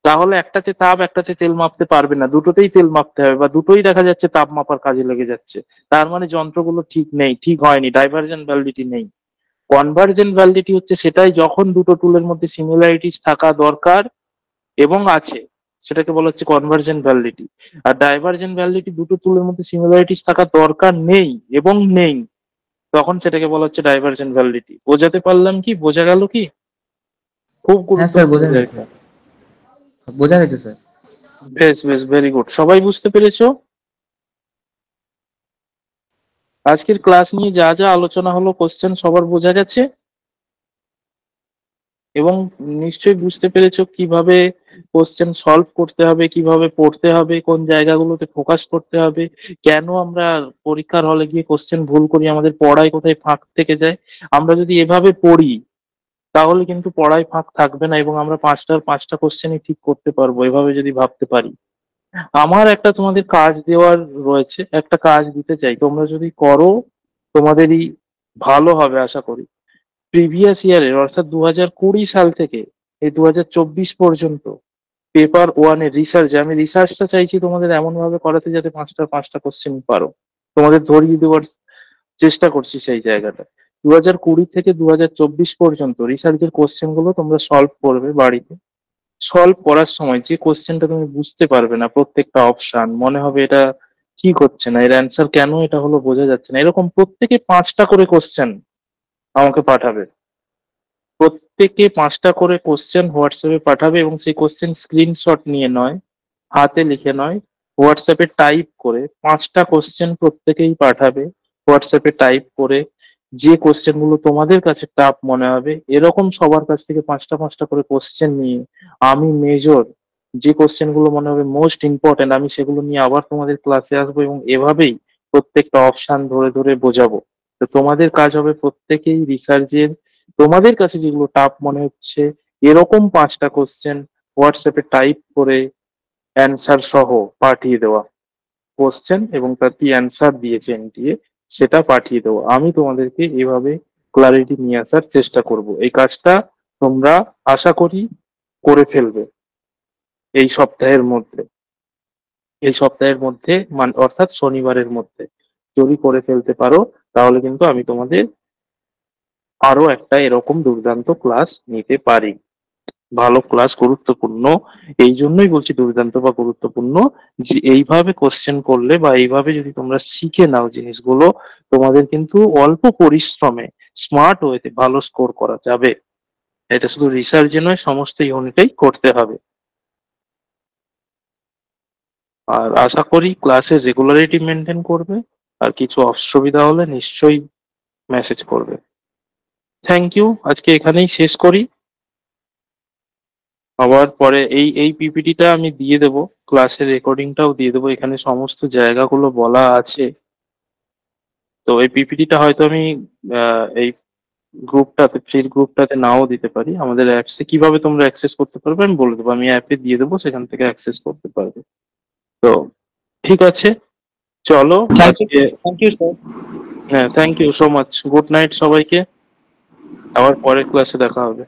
তাহলে একটাতে তাপ একটাতে তেল মাপতে পারবে না, দুটোতেই তেল মাপতে হবে, বা দুটোই দেখা যাচ্ছে তাপ মাপার কাজে লেগে যাচ্ছে, তার মানে যন্ত্রগুলো ঠিক নেই, ঠিক হয়নি, ডাইভার্জেন্ট ভ্যালিডিটি নেই। কনভার্জেন্ট ভ্যালিডিটি হচ্ছে সেটাই যখন দুটো টুলের মধ্যে সিমিলারিটিস থাকা দরকার এবং আছে, সেটাকে বলা হচ্ছে কনভার্জেন্ট ভ্যালিডিটি। আর ডাইভার্জেন্ট ভ্যালিডিটি দুটো টুলের মধ্যে সিমিলারিটিস থাকা দরকার নেই এবং নেই, তখন সেটাকে বলা হচ্ছে ডাইভার্জেন্ট ভ্যালিডিটি। বোঝাতে পারলাম কি, বোঝা গেল কি? খুব হ্যাঁ স্যার, গুরুত্বপূর্ণ বোঝা গেছে, জায়গা। বোঝা গেছে স্যার। বেশ বেশ, ভেরি গুড, সবাই বুঝতে পেরেছো? আজকের ক্লাস নিয়ে যা যা আলোচনা হলো, কোশ্চেন সবার বোঝা গেছে এবং নিশ্চয়ই বুঝতে পেরেছো কিভাবে কোশ্চেন সলভ করতে হবে, কিভাবে পড়তে হবে, কোন জায়গাগুলোতে ফোকাস করতে হবে, কেন আমরা পরীক্ষার হলে গিয়ে কোশ্চেন ভুল করি, আমাদের পড়ায় কোথায় ফাঁক থেকে যায়। আমরা যদি এভাবে পড়ি তাহলে কিন্তু পড়ায় ফাঁক থাকবে না এবং আমরা পাঁচটার পাঁচটা কোশ্চেনই ঠিক করতে পারবো, এভাবে যদি ভাবতে পারি। আমার একটা তোমাদের কাজ দেওয়ার রয়েছে, একটা কাজ দিতে চাই, তোমরা যদি করো তোমাদেরই ভালো হবে আশা করি। প্রিভিয়াস ইয়ারের অর্থাৎ 2020 সাল থেকে এই 2024 পর্যন্ত পেপার 1-এর রিসার্চে, আমি রিসার্চটা চাইছি তোমাদের এমন ভাবে করাতে যাতে পাঁচটার পাঁচটা কোশ্চেন পারো, তোমাদের ধরিয়ে দেওয়ার চেষ্টা করছি সেই জায়গাটা। 2020 থেকে 2024 পর্যন্ত রিসার্চের কোশ্চেন গুলো তোমরা সলভ করবে বাড়িতে। সলভ করার সময় যে কোশ্চেনটা তুমি বুঝতে পারবে না, প্রত্যেকটা অপশন মনে হবে এটা ঠিক হচ্ছে না, এর অ্যান্সার কেন এটা হলো বোঝা যাচ্ছে না, এরকম প্রত্যেকে 5টা করে কোশ্চেন আমাকে পাঠাবে। প্রত্যেকে 5টা করে কোশ্চেন হোয়াটসঅ্যাপে পাঠাবে এবং সেই কোশ্চেন স্ক্রিনশট নিয়ে নয়, হাতে লিখে নয়, হোয়াটসঅ্যাপে টাইপ করে 5টা কোশ্চেন প্রত্যেকেই পাঠাবে। হোয়াটসঅ্যাপে টাইপ করে যে কোশ্চেন গুলো তোমাদের কাছে টাফ মনে হবে এরকম সবার কাছ থেকে 5টা 5টা করে কোশ্চেন নিয়ে আমি মেজর যে কোশ্চেন গুলো মনে হবে মোস্ট ইম্পর্টেন্ট, আমি সেগুলো নিয়ে আবার তোমাদের ক্লাসে আসবো এবং এভাবেই প্রত্যেকটা অপশন ধরে ধরে বোঝাবো। তো তোমাদের কাজ হবে প্রত্যেকেই রিসার্চের তোমাদের কাছে যেগুলো টাফ মনে হচ্ছে এরকম 5টা কোশ্চেন হোয়াটসঅ্যাপে টাইপ করে অ্যান্সার সহ পাঠিয়ে দেওয়া, কোশ্চেন এবং তার কি অ্যান্সার দিয়েছে এনটিএ সেটা পাঠিয়ে দেওয়া। আমি তোমাদেরকে এভাবে ক্লারিটি নিয়ে আসার চেষ্টা করব। এই কাজটা তোমরা আশা করি করে ফেলবে এই সপ্তাহের মধ্যে, এই সপ্তাহের মধ্যে অর্থাৎ শনিবারের মধ্যে যদি করে ফেলতে পারো তাহলে কিন্তু আমি তোমাদের আরো একটা এরকম দুর্দান্ত ক্লাস নিতে পারি। ভালো ক্লাস গুরুত্বপূর্ণ, এই জন্যই বলছি দুর্দান্ত বা গুরুত্বপূর্ণ, যে এইভাবে কোশ্চেন করলে বা এইভাবে যদি তোমরা শিখে নাও জিনিসগুলো, তোমাদের কিন্তু অল্প পরিশ্রমে স্মার্ট ওয়েতে ভালো স্কোর করা যাবে। এটা শুধু রিসার্চে নয়, সমস্ত ইউনিটেই করতে হবে। আর আশা করি ক্লাসের রেগুলারিটি মেনটেন করবে, আর কিছু অসুবিধা হলে নিশ্চয়ই মেসেজ করবে। থ্যাংক ইউ, আজকে এখানেই শেষ করি। আবার পরে এই পিপিটিটা আমি দিয়ে দেবো, ক্লাসের রেকর্ডিংটাও দিয়ে দেবো, এখানে সমস্ত জায়গাগুলো বলা আছে। তো এই পিপিটিটা হয়তো আমি এই গ্রুপটাতে, ফ্রি গ্রুপটাতে নাও দিতে পারি। আমাদের অ্যাপসে কিভাবে তোমরা অ্যাক্সেস করতে পারবে আমি বলে দেবো, আমি অ্যাপে দিয়ে দেবো, সেখান থেকে অ্যাক্সেস করতে পারবে। তো ঠিক আছে, চলো আজকে। Thank you sir. হ্যাঁ, thank you so much, good night সবাইকে, আবার পরের ক্লাসে দেখা হবে।